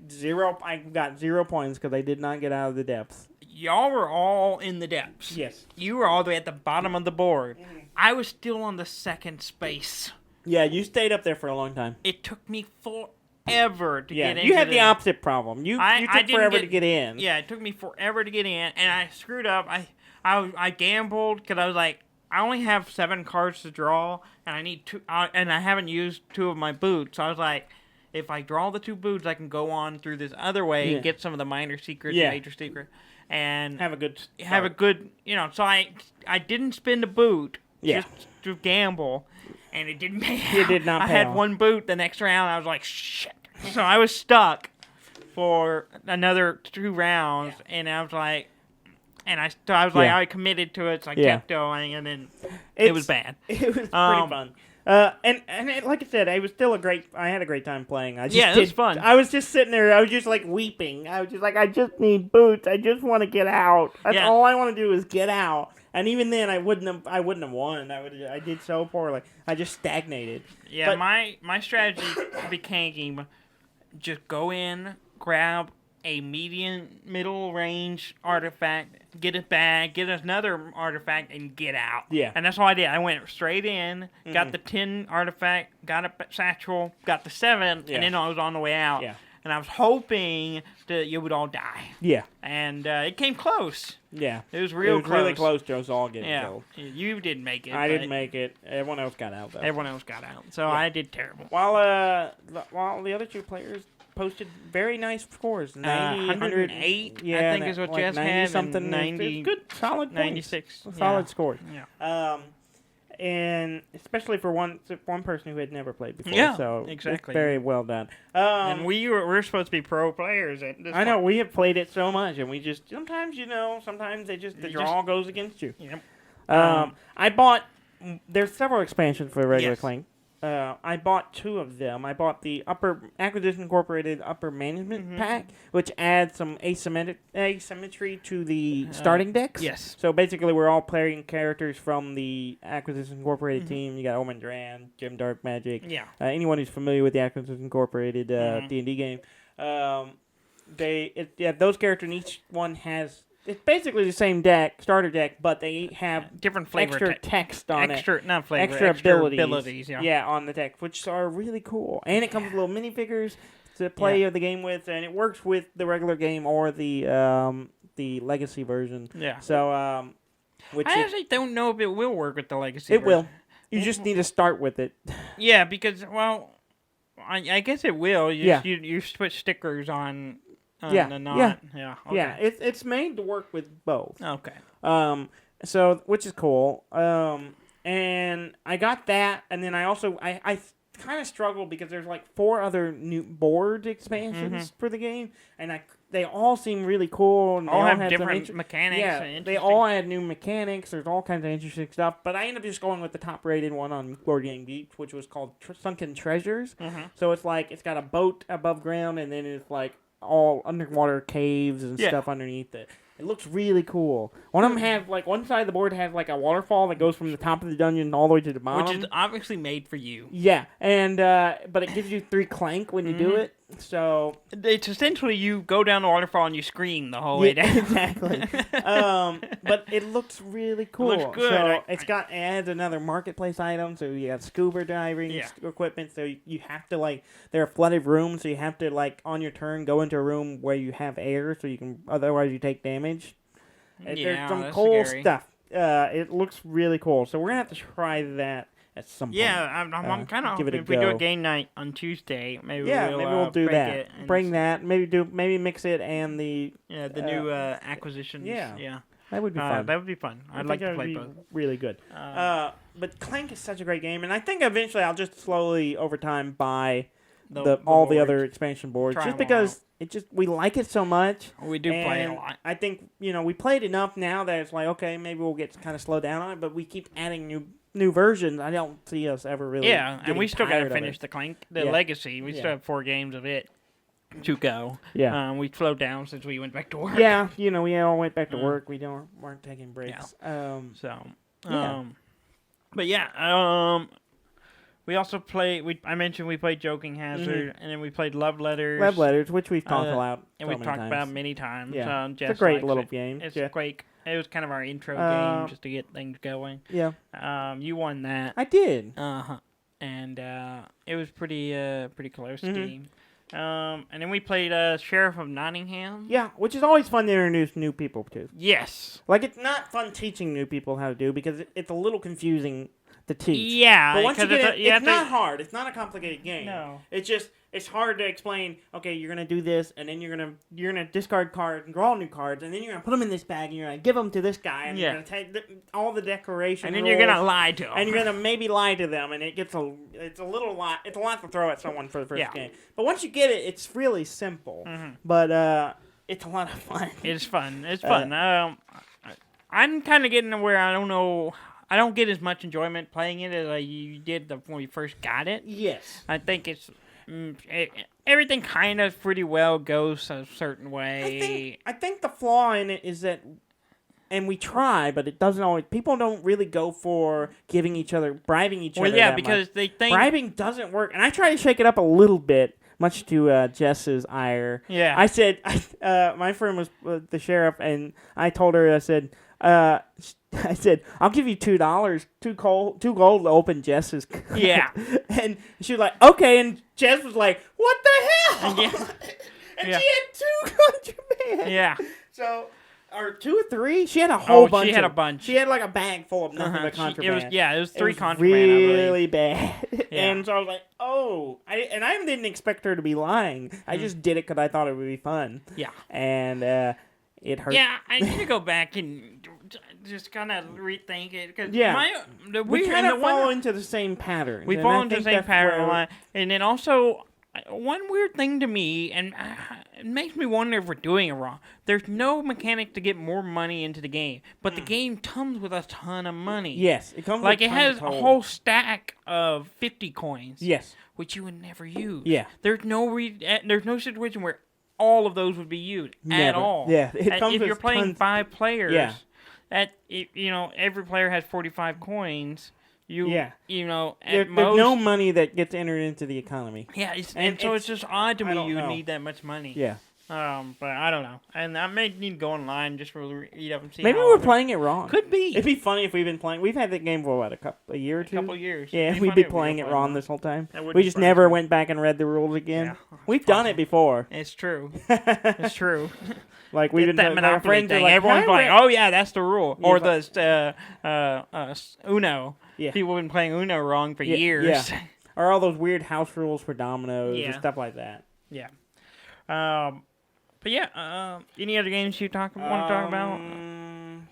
Speaker 1: got 0 points because I did not get out of the depths.
Speaker 2: Y'all were all in the depths.
Speaker 1: Yes.
Speaker 2: You were all the way at the bottom of the board. Mm-hmm. I was still on the second space.
Speaker 1: Yeah, you stayed up there for a long time.
Speaker 2: It took me forever to get in.
Speaker 1: You had the opposite problem. You took forever to get in.
Speaker 2: Yeah, it took me forever to get in, and I screwed up. I gambled because I was like, I only have 7 cards to draw, and I need 2, and I haven't used 2 of my boots. So I was like, if I draw the 2 boots, I can go on through this other way and get some of the minor secrets, major secrets, and have a good, So I didn't spend a boot just to gamble, and it didn't.
Speaker 1: It did not.
Speaker 2: I had 1 boot the next round. I was like, shit. So I was stuck for another 2 rounds, and I was like. And I committed to it, so I kept going, and then it was bad.
Speaker 1: It was pretty fun. Like I said, it was still I had a great time playing.
Speaker 2: It was fun.
Speaker 1: I was just sitting there, I was just like weeping. I was just like, I just need boots. I just want to get out. That's all I want to do is get out. And even then, I wouldn't have won. I did so poorly. I just stagnated.
Speaker 2: Yeah, but my strategy became just go in, grab a middle range artifact, get it back, get another artifact, and get out. Yeah. And that's all I did. I went straight in, got the 10 artifact, got a satchel, got the 7, and then I was on the way out. Yeah. And I was hoping that you would all die. Yeah. And it came close. Yeah. It was really
Speaker 1: close to us all getting killed.
Speaker 2: You didn't make it.
Speaker 1: I didn't make it. Everyone else got out, though.
Speaker 2: Everyone else got out. So I did terrible.
Speaker 1: While the other 2 players posted very nice scores. 90,
Speaker 2: 108, I think is what Jess had.
Speaker 1: Something
Speaker 2: 90,
Speaker 1: good, solid
Speaker 2: 96.
Speaker 1: Solid scores. Yeah. And especially for one person who had never played before. Yeah, so exactly. Very well done.
Speaker 2: And we're supposed to be pro players at this point.
Speaker 1: know, we have played it so much, and we just, sometimes the draw goes against you. Yep. I bought, there's several expansions for regular Clank. I bought 2 of them. I bought the Acquisition Incorporated Upper Management Pack, which adds some asymmetry to the starting decks. Yes. So basically, we're all playing characters from the Acquisition Incorporated team. You got Omen Dran, Jim Dark Magic. Yeah. Anyone who's familiar with the Acquisition Incorporated D&D game. Those characters, and each one has. It's basically the same starter deck, but they have
Speaker 2: different flavor
Speaker 1: extra text on
Speaker 2: extra
Speaker 1: abilities on the deck, which are really cool. And it comes with little minifigures to play the game with, and it works with the regular game or the legacy version. Yeah. So,
Speaker 2: I actually don't know if it will work with the legacy version.
Speaker 1: It will. You just need to start with it.
Speaker 2: Yeah, because I guess it will. You put stickers on.
Speaker 1: It's made to work with both. Okay. So which is cool. And I got that, and then I also I kind of struggled because there's like 4 other new board expansions for the game, and they all seem really cool. And they
Speaker 2: all have different mechanics.
Speaker 1: Yeah, they all had new mechanics. There's all kinds of interesting stuff. But I ended up just going with the top-rated one on Board Game Geek, which was called Sunken Treasures. So it's like it's got a boat above ground, and then it's like all underwater caves and stuff underneath it. It looks really cool. One of them has, like, one side of the board has, like, a waterfall that goes from the top of the dungeon all the way to the bottom.
Speaker 2: Which is obviously made for you.
Speaker 1: Yeah, and, but it gives you 3 Clank when you do it, so...
Speaker 2: It's essentially you go down the waterfall and you scream the whole way down.
Speaker 1: Exactly. But it looks really cool. It looks good. So it adds another marketplace item, so you got scuba diving equipment, so you have to, like, there are flooded rooms, so you have to, like, on your turn, go into a room where you have air, so you can, otherwise you take damage. There's some cool stuff. It looks really cool, so we're gonna have to try that at some point.
Speaker 2: Yeah, I'm kind of hoping if we do a game night on Tuesday, maybe we'll
Speaker 1: do that. Bring that. Maybe mix it and the
Speaker 2: new acquisitions. Yeah.
Speaker 1: That would be fun.
Speaker 2: That would be fun. I'd like to play both.
Speaker 1: Really good. But Clank is such a great game, and I think eventually I'll just slowly over time buy all the other expansion boards,
Speaker 2: Try
Speaker 1: just
Speaker 2: 'em
Speaker 1: because we like it so much.
Speaker 2: We do play it a lot.
Speaker 1: I think we played enough now that it's like, okay, maybe we'll get kind of slow down on it, but we keep adding new versions. I don't see us ever really.
Speaker 2: Yeah, and we still got to finish the Clank, the Legacy. We still have 4 games of it to go.
Speaker 1: Yeah.
Speaker 2: We slowed down since we went back to work.
Speaker 1: Yeah, we all went back to work. We weren't taking breaks.
Speaker 2: Yeah. But yeah, we also played. I mentioned we played Joking Hazard, and then we played Love Letters.
Speaker 1: Love Letters, which we've talked about,
Speaker 2: and we've talked about many times.
Speaker 1: Yeah, it's a great little game.
Speaker 2: It's great. It was kind of our intro game just to get things going.
Speaker 1: Yeah.
Speaker 2: You won that.
Speaker 1: I did.
Speaker 2: And it was pretty close game. And then we played Sheriff of Nottingham.
Speaker 1: Yeah, which is always fun to introduce new people to.
Speaker 2: Yes.
Speaker 1: Like, it's not fun teaching new people how to do because it's a little confusing to teach.
Speaker 2: Yeah.
Speaker 1: But once you get it, it's not hard. It's not a complicated game.
Speaker 2: No.
Speaker 1: It's hard to explain, okay, you're going to do this, and then you're gonna discard cards and draw new cards, and then you're going to put them in this bag, and you're going to give them to this guy, and you're going to take all the decoration
Speaker 2: and then
Speaker 1: rules,
Speaker 2: you're going to lie to them.
Speaker 1: And you're going to maybe lie to them, and it's a lot to throw at someone for the first game. But once you get it, it's really simple. Mm-hmm. But it's a lot of fun.
Speaker 2: It's fun. It's fun. I'm kind of getting to where I don't get as much enjoyment playing it as I did when we first got it.
Speaker 1: Yes.
Speaker 2: I think everything kind of pretty well goes a certain way.
Speaker 1: I think the flaw in it is that, and we try, but it doesn't always. People don't really go for bribing each other.
Speaker 2: Well, yeah, because they think
Speaker 1: bribing doesn't work, and I try to shake it up a little bit. Much to Jess's ire.
Speaker 2: Yeah.
Speaker 1: I said, my friend was the sheriff, and I told her, I said, I'll give you $2, two gold to open Jess's.
Speaker 2: Yeah.
Speaker 1: And she was like, okay. And Jess was like, what the hell?
Speaker 2: Yeah.
Speaker 1: And she had 2 contraband.
Speaker 2: Yeah.
Speaker 1: So, or 2 or 3? She had a whole bunch.
Speaker 2: She had a bunch.
Speaker 1: She had like a bag full of nothing but contraband.
Speaker 2: It was 3 contraband.
Speaker 1: Really bad.
Speaker 2: Yeah.
Speaker 1: And so I was like, oh. I didn't expect her to be lying. I just did it because I thought it would be fun.
Speaker 2: Yeah.
Speaker 1: And it hurt.
Speaker 2: Yeah, I need to go back and just kind of rethink it. Cause
Speaker 1: we kind of fall into the same pattern.
Speaker 2: We fall into the same pattern a lot. And then also, one weird thing to me, and it makes me wonder if we're doing it wrong. There's no mechanic to get more money into the game, but the game comes with a ton of money.
Speaker 1: Yes, it comes
Speaker 2: like
Speaker 1: with
Speaker 2: it has a whole stack of 50 coins.
Speaker 1: Yes,
Speaker 2: which you would never use.
Speaker 1: Yeah,
Speaker 2: there's no situation where all of those would be used at all.
Speaker 1: Yeah, it comes
Speaker 2: if
Speaker 1: with
Speaker 2: you're playing 5 players.
Speaker 1: Yeah.
Speaker 2: Every player has 45 coins. There's
Speaker 1: most, no money that gets entered into the economy.
Speaker 2: Yeah, so it's just odd to me you would need that much money.
Speaker 1: Yeah.
Speaker 2: But I don't know. And I may need to go online just to read up and see.
Speaker 1: Maybe we're playing it wrong.
Speaker 2: Could be.
Speaker 1: It'd be funny if we've been playing. We've had that game for a year or 2?
Speaker 2: A couple years.
Speaker 1: Yeah, we'd be playing it wrong this whole time. We just never went back and read the rules again. Yeah, we've done it before.
Speaker 2: It's true. It's true.
Speaker 1: Like we've been
Speaker 2: that Monopoly thing. Everyone's like, "Oh yeah, that's the rule." Or the Uno. Yeah. People have been playing Uno wrong for years.
Speaker 1: Yeah. Or all those weird house rules for dominoes and stuff like that.
Speaker 2: Yeah. But yeah, any other games you want to talk about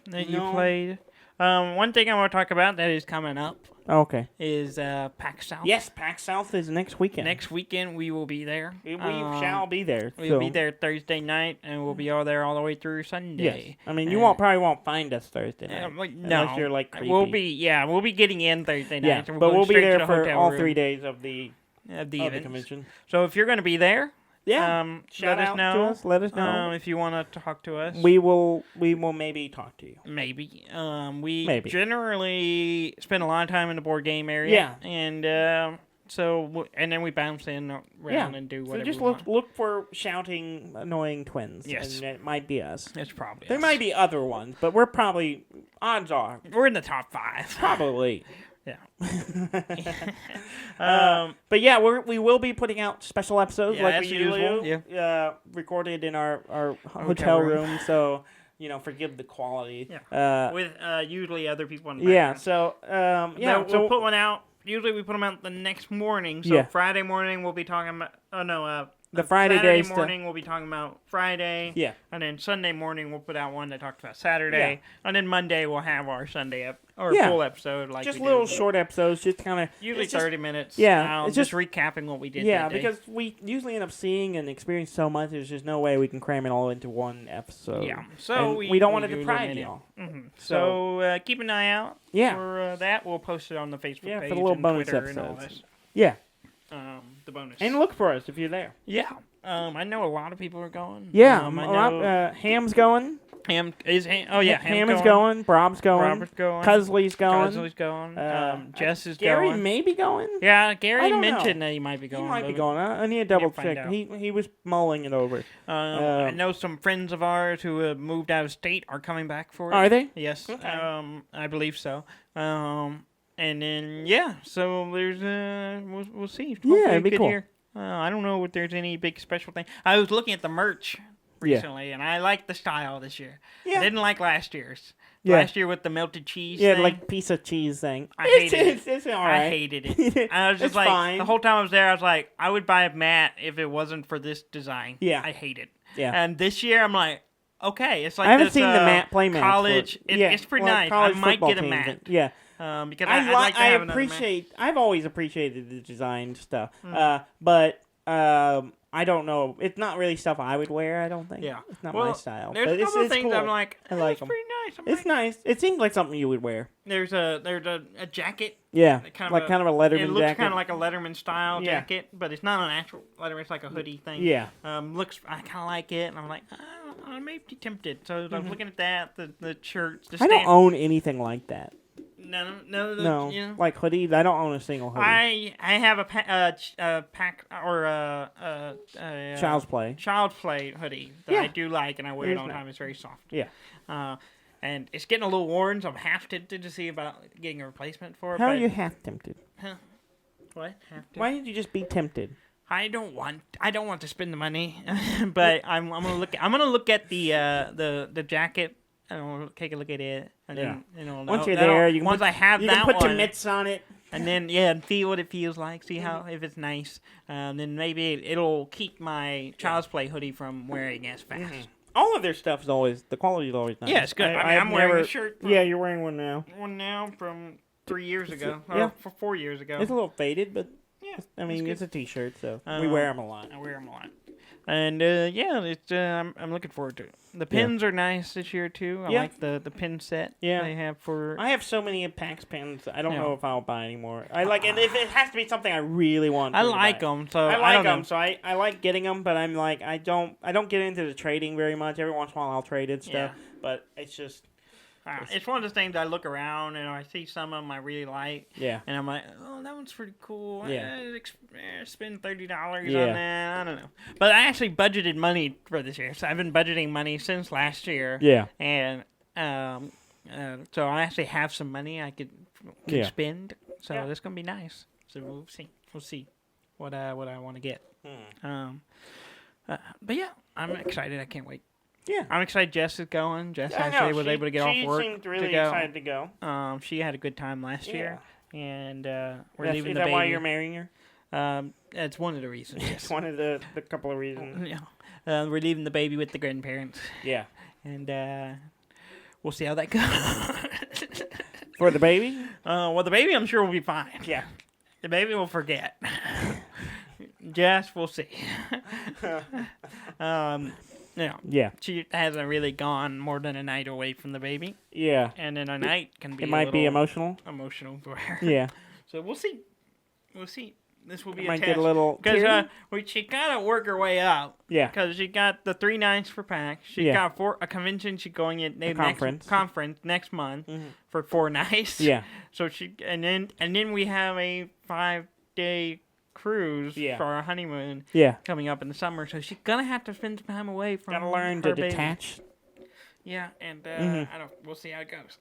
Speaker 2: that you played? One thing I want to talk about that is coming up.
Speaker 1: Okay.
Speaker 2: Is PAX South.
Speaker 1: Yes, PAX South is next weekend.
Speaker 2: Next weekend we will be there.
Speaker 1: We shall be there.
Speaker 2: We'll be there Thursday night, and we'll be all there all the way through Sunday.
Speaker 1: Yes. I mean, you probably won't find us Thursday night.
Speaker 2: No.
Speaker 1: Unless you're like creepy.
Speaker 2: We'll be getting in Thursday night.
Speaker 1: Yeah,
Speaker 2: so
Speaker 1: but we'll be there for all 3 days of the convention.
Speaker 2: So if you're going to be there,
Speaker 1: shout out to us. Let us know
Speaker 2: if you want to talk to us.
Speaker 1: We will maybe talk to you.
Speaker 2: Maybe. We generally spend a lot of time in the board game area. Yeah. And and then we bounce in around and do whatever.
Speaker 1: So just look for shouting, annoying twins.
Speaker 2: Yes.
Speaker 1: And it might be us.
Speaker 2: It's probably
Speaker 1: there might be other ones, but we're probably, odds are,
Speaker 2: we're in the top 5.
Speaker 1: Probably.
Speaker 2: Yeah.
Speaker 1: But yeah, we will be putting out special episodes like we usually
Speaker 2: do. Yeah.
Speaker 1: Recorded in our hotel room, so forgive the quality.
Speaker 2: Yeah. With usually other people in the background.
Speaker 1: Yeah. So
Speaker 2: we'll put one out. Usually we put them out the next morning. So Friday morning we'll be talking about.
Speaker 1: the Friday
Speaker 2: Saturday
Speaker 1: day
Speaker 2: morning we'll be talking about Friday.
Speaker 1: Yeah.
Speaker 2: And then Sunday morning we'll put out one that talks about Saturday. Yeah. And then Monday we'll have our Sunday full episode. Like
Speaker 1: just little short episodes, just kind of
Speaker 2: usually 30 minutes.
Speaker 1: Yeah.
Speaker 2: It's just recapping what we did.
Speaker 1: Yeah,
Speaker 2: that day.
Speaker 1: because we usually end up seeing and experiencing so much. There's just no way we can cram it all into one episode.
Speaker 2: Yeah. So
Speaker 1: we don't want to deprive y'all.
Speaker 2: Mm-hmm. So keep an eye out.
Speaker 1: Yeah.
Speaker 2: For that, we'll post it on the Facebook page
Speaker 1: for the little bonus
Speaker 2: Twitter
Speaker 1: episodes.
Speaker 2: And all this.
Speaker 1: Yeah.
Speaker 2: The bonus.
Speaker 1: And look for us if you're there.
Speaker 2: Yeah. I know a lot of people are going.
Speaker 1: Yeah. Ham's going.
Speaker 2: Ham is Ham. Oh yeah,
Speaker 1: Ham is going. Rob's going.
Speaker 2: Robert's going.
Speaker 1: Cusley's going.
Speaker 2: Cusley's going. Jess is
Speaker 1: Gary
Speaker 2: going.
Speaker 1: Gary may be going.
Speaker 2: Yeah, Gary mentioned that he might be going.
Speaker 1: He might be going. I need to double check. He was mulling it over.
Speaker 2: I know some friends of ours who have moved out of state are coming back for it.
Speaker 1: Are they?
Speaker 2: Yes.
Speaker 1: Okay.
Speaker 2: I believe so. And then so there's we'll see. Hopefully
Speaker 1: it'd be cool.
Speaker 2: Year. I don't know if there's any big special thing. I was looking at the merch recently, and I liked the style this year. Yeah. I didn't like last year's. Yeah. Last year with the melted cheese thing.
Speaker 1: Like piece of cheese thing.
Speaker 2: I hated it.
Speaker 1: It's all right.
Speaker 2: I hated it. I was just like, fine. The whole time I was there, I was like, I would buy a mat if it wasn't for this design.
Speaker 1: Yeah.
Speaker 2: I hate it.
Speaker 1: Yeah.
Speaker 2: And this year, I'm like, okay, it's like
Speaker 1: I haven't seen the mat play match.
Speaker 2: College. It's pretty nice. I might get a mat.
Speaker 1: Yeah.
Speaker 2: Because I'd like to have another mat.
Speaker 1: I've always appreciated the design stuff. But I don't know. It's not really stuff I would wear, I don't think.
Speaker 2: Yeah.
Speaker 1: It's not my style.
Speaker 2: There's a couple of things cool. I'm like,
Speaker 1: I like
Speaker 2: them. Pretty nice.
Speaker 1: It's nice. It seems like something you would wear.
Speaker 2: There's a jacket.
Speaker 1: Yeah. Kind of a Letterman jacket.
Speaker 2: It looks kind of like a Letterman style jacket, but it's not an actual Letterman. It's like a hoodie thing.
Speaker 1: Yeah.
Speaker 2: I kind of like it, and I'm like, I may be tempted. So I was looking at that, the shirts.
Speaker 1: I don't own anything like that.
Speaker 2: No. You know?
Speaker 1: Like hoodies. I don't own a single hoodie.
Speaker 2: I have a pack or a
Speaker 1: Child's Play
Speaker 2: hoodie that I do like, and I wear it all the time. It's very soft.
Speaker 1: Yeah.
Speaker 2: And it's getting a little worn, so I'm half tempted to see about getting a replacement for it.
Speaker 1: How are you half tempted?
Speaker 2: Huh? What? Half tempted?
Speaker 1: Why did you just be tempted?
Speaker 2: I don't want to spend the money, but I'm gonna look at the jacket. I'll take a look at it, and then
Speaker 1: once you're there, you
Speaker 2: can
Speaker 1: put your mitts on it,
Speaker 2: and then and see what it feels like, see how if it's nice. Then maybe it'll keep my Child's Play hoodie from wearing as fast.
Speaker 1: Mm-hmm. All of their stuff is always the quality is always nice.
Speaker 2: Yeah, it's good. I'm wearing a shirt.
Speaker 1: You're wearing one now.
Speaker 2: One now from 3 years ago. For 4 years ago.
Speaker 1: It's a little faded, but it's a T-shirt, so we wear them a lot.
Speaker 2: I wear them a lot. And I'm looking forward to it. The pins are nice this year too. I like the pin set they have for.
Speaker 1: I have so many PAX pins. I don't know if I'll buy anymore. And if it has to be something I really want.
Speaker 2: I like them, so
Speaker 1: I like them. So I like getting them, but I'm like I don't get into the trading very much. Every once in a while I'll trade it stuff, but it's just.
Speaker 2: It's one of those things I look around and I see some of them I really like.
Speaker 1: Yeah.
Speaker 2: And I'm like, oh, that one's pretty cool.
Speaker 1: Yeah.
Speaker 2: Spend $30 on that. I don't know. But I actually budgeted money for this year. So I've been budgeting money since last year.
Speaker 1: Yeah.
Speaker 2: And so I actually have some money I could spend. So that's going to be nice. So we'll see. We'll see what I want to get. But yeah, I'm excited. I can't wait.
Speaker 1: Yeah.
Speaker 2: I'm excited Jess is going. Jess actually was able to get off work.
Speaker 1: She seemed really excited to go.
Speaker 2: She had a good time last year. And we're leaving
Speaker 1: the baby. Is that why you're marrying her?
Speaker 2: It's one of the reasons.
Speaker 1: It's one of the couple of reasons.
Speaker 2: Yeah. We're leaving the baby with the grandparents.
Speaker 1: Yeah.
Speaker 2: And we'll see how that goes.
Speaker 1: For the baby?
Speaker 2: Well, the baby I'm sure will be fine.
Speaker 1: Yeah.
Speaker 2: The baby will forget. Jess, we'll see.
Speaker 1: Yeah.
Speaker 2: She hasn't really gone more than a night away from the baby.
Speaker 1: Yeah.
Speaker 2: And then a night can be
Speaker 1: be emotional.
Speaker 2: Emotional for her.
Speaker 1: Yeah.
Speaker 2: So we'll see. We'll see. This will be
Speaker 1: might
Speaker 2: a test.
Speaker 1: Get a little
Speaker 2: because she got to work her way up.
Speaker 1: Yeah.
Speaker 2: Because she got the 3 nights for PAX. She got a convention. She's going in conference next month for 4 nights.
Speaker 1: Yeah.
Speaker 2: So and then we have a 5-day cruise for our honeymoon coming up in the summer, so she's gonna have to spend some time away from
Speaker 1: gotta learn
Speaker 2: her
Speaker 1: to detach.
Speaker 2: Yeah, and we'll see how it goes.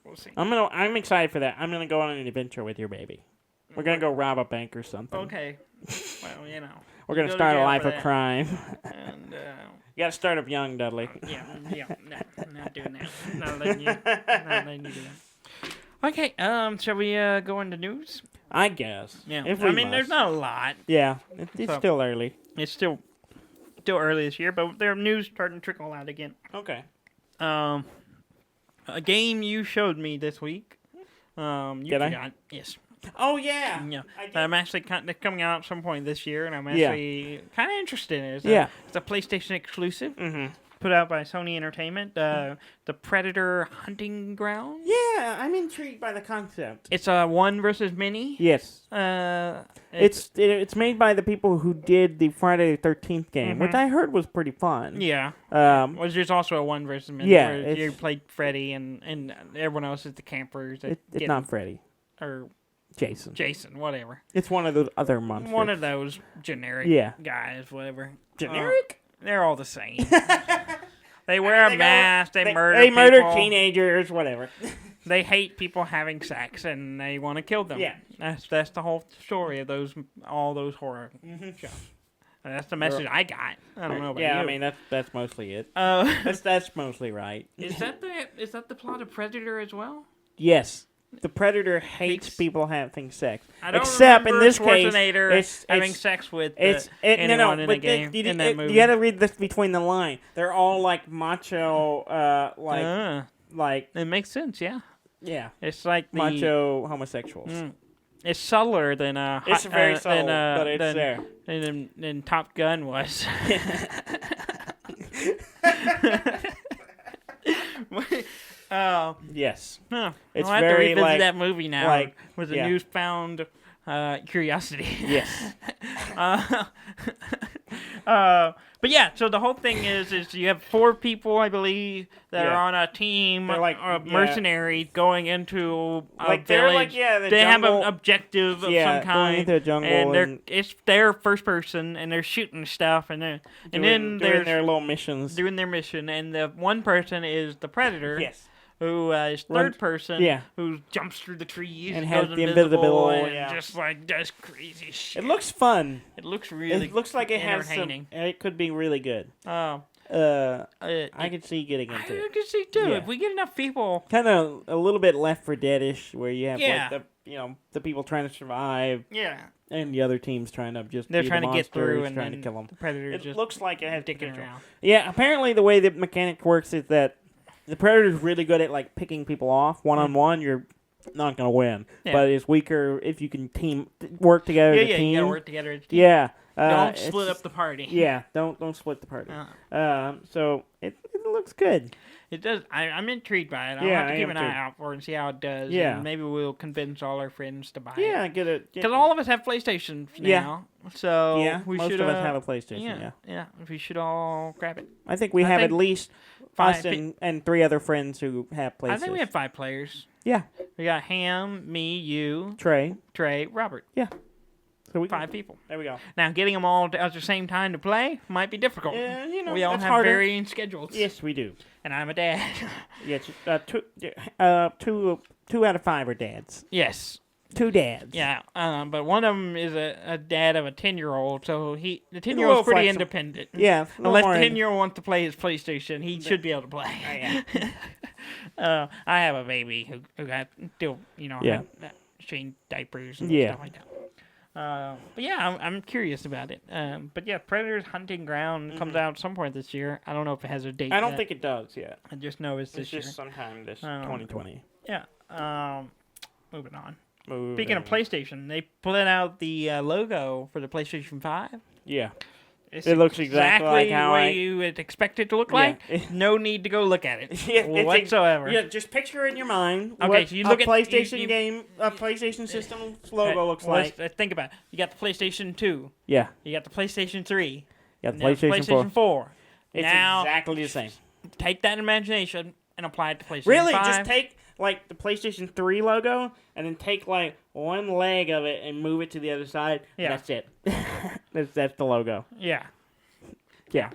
Speaker 2: We'll see.
Speaker 1: I'm excited for that. I'm gonna go on an adventure with your baby. We're gonna go rob a bank or something.
Speaker 2: Okay. Well,
Speaker 1: we're gonna start a life of crime.
Speaker 2: And you
Speaker 1: gotta start up young, Dudley.
Speaker 2: No, not doing that. Not letting you do that. Okay, shall we go into news?
Speaker 1: I guess.
Speaker 2: Yeah. There's not a lot.
Speaker 1: Yeah, it's still early.
Speaker 2: It's still early this year, but their news starting to trickle out again.
Speaker 1: Okay.
Speaker 2: A game you showed me this week.
Speaker 1: Did I?
Speaker 2: Yes.
Speaker 1: Oh yeah.
Speaker 2: Yeah. I'm actually coming out at some point this year, and I'm actually kind of interested in it. It's a PlayStation exclusive.
Speaker 1: Mm-hmm.
Speaker 2: Put out by Sony Entertainment, the Predator Hunting Ground.
Speaker 1: Yeah, I'm intrigued by the concept.
Speaker 2: It's a 1 versus many.
Speaker 1: Yes. It's made by the people who did the Friday the 13th game, which I heard was pretty fun.
Speaker 2: Yeah. Was there's also a 1 versus many.
Speaker 1: Yeah.
Speaker 2: Where you played Freddy and everyone else is the campers.
Speaker 1: It's not Freddy.
Speaker 2: Or
Speaker 1: Jason,
Speaker 2: whatever.
Speaker 1: It's one of those other monsters.
Speaker 2: One of those generic guys, whatever.
Speaker 1: Generic?
Speaker 2: They're all the same. They wear a mask. They murder people.
Speaker 1: They murder teenagers. Whatever.
Speaker 2: They hate people having sex and they want to kill them.
Speaker 1: Yeah,
Speaker 2: that's the whole story of all those horror shows. And that's the message I got. I don't know about you.
Speaker 1: I mean that's mostly it. That's mostly right.
Speaker 2: Is that the plot of Predator as well?
Speaker 1: Yes. The Predator hates people having sex.
Speaker 2: I don't
Speaker 1: Except in
Speaker 2: remember
Speaker 1: this
Speaker 2: Schwarzenegger
Speaker 1: case,
Speaker 2: having sex with anyone in the game in that movie.
Speaker 1: You got to read this between the line. They're all like macho, like
Speaker 2: it makes sense. Yeah.
Speaker 1: Yeah.
Speaker 2: It's like
Speaker 1: macho homosexuals.
Speaker 2: It's subtler than
Speaker 1: it's very subtle, but it's there.
Speaker 2: Than Top Gun was.
Speaker 1: Yes.
Speaker 2: Huh.
Speaker 1: It's
Speaker 2: I'll have to revisit that movie now with a newfound curiosity.
Speaker 1: Yes.
Speaker 2: But yeah, so the whole thing is you have 4 people, I believe, that are on a team, mercenaries going into a village. They have an objective of some kind,
Speaker 1: going into a jungle,
Speaker 2: and it's their first person, and they're shooting stuff, and then
Speaker 1: doing their little missions,
Speaker 2: doing their mission, and the one person is the Predator.
Speaker 1: Yes.
Speaker 2: Who is third person, who jumps through the trees
Speaker 1: and
Speaker 2: has
Speaker 1: the invisible
Speaker 2: and just does crazy shit.
Speaker 1: It looks fun.
Speaker 2: It looks really
Speaker 1: It looks like it has
Speaker 2: entertaining.
Speaker 1: it could be really good. I could see getting into it.
Speaker 2: I could see too. If we get enough people.
Speaker 1: Kind of a little bit Left 4 Dead-ish, where you have the people trying to survive.
Speaker 2: Yeah.
Speaker 1: And the other team's trying to
Speaker 2: they're trying to get through and
Speaker 1: trying to kill them.
Speaker 2: The Predator
Speaker 1: it
Speaker 2: just
Speaker 1: looks like it has
Speaker 2: dicking around.
Speaker 1: Yeah, apparently the way the mechanic works is that the Predator's really good at picking people off one-on-one. You're not going to win, but it's weaker if you can work together.
Speaker 2: Yeah, you got to work together as a team.
Speaker 1: Yeah,
Speaker 2: don't split up the party.
Speaker 1: Yeah, don't split the party. So it looks good.
Speaker 2: It does. I'm intrigued by it. I'll have to keep an eye out for it and see how it does.
Speaker 1: Yeah,
Speaker 2: and maybe we'll convince all our friends to buy it.
Speaker 1: Yeah, get it.
Speaker 2: Because all of us have PlayStations now. So
Speaker 1: most of us have a PlayStation.
Speaker 2: Yeah. We should all grab it.
Speaker 1: I think we have at least us and 3 other friends who have PlayStation.
Speaker 2: I think we have 5 players.
Speaker 1: Yeah.
Speaker 2: We got Ham, me, you,
Speaker 1: Trey,
Speaker 2: Robert.
Speaker 1: Yeah. So
Speaker 2: 5 people.
Speaker 1: There we go.
Speaker 2: Now, getting them all at the same time to play might be difficult.
Speaker 1: Yeah,
Speaker 2: we all have varying schedules.
Speaker 1: Yes, we do.
Speaker 2: And I'm a dad.
Speaker 1: Yes, 2 out of 5 are dads.
Speaker 2: Yes.
Speaker 1: 2 dads.
Speaker 2: Yeah, but one of them is a dad of a 10-year-old, so the 10-year-old's pretty independent.
Speaker 1: Yeah.
Speaker 2: Unless the 10-year-old wants to play his PlayStation, he should be able to play. I have a baby who got still, changing diapers and stuff like that. But yeah, I'm curious about it. But yeah, Predator's Hunting Ground comes out at some point this year. I don't know if it has a date.
Speaker 1: I don't think it does yet.
Speaker 2: I just know it's this year.
Speaker 1: It's just sometime this 2020.
Speaker 2: Yeah. Moving on. Speaking of PlayStation, they put out the logo for the PlayStation 5.
Speaker 1: Yeah. It looks exactly like how
Speaker 2: you would expect it to look like. No need to go look at it whatsoever.
Speaker 1: Just picture in your mind
Speaker 2: so you look
Speaker 1: at PlayStation game, a PlayStation system's logo looks like.
Speaker 2: Let's think about it. You got the PlayStation 2.
Speaker 1: Yeah.
Speaker 2: You got the PlayStation 3.
Speaker 1: You got the PlayStation
Speaker 2: 4.
Speaker 1: It's exactly the same.
Speaker 2: Take that imagination and apply it to PlayStation 5.
Speaker 1: Really? Just take the PlayStation 3 logo and then take one leg of it and move it to the other side. Yeah. That's it. that's the logo.
Speaker 2: Yeah.
Speaker 1: Yeah.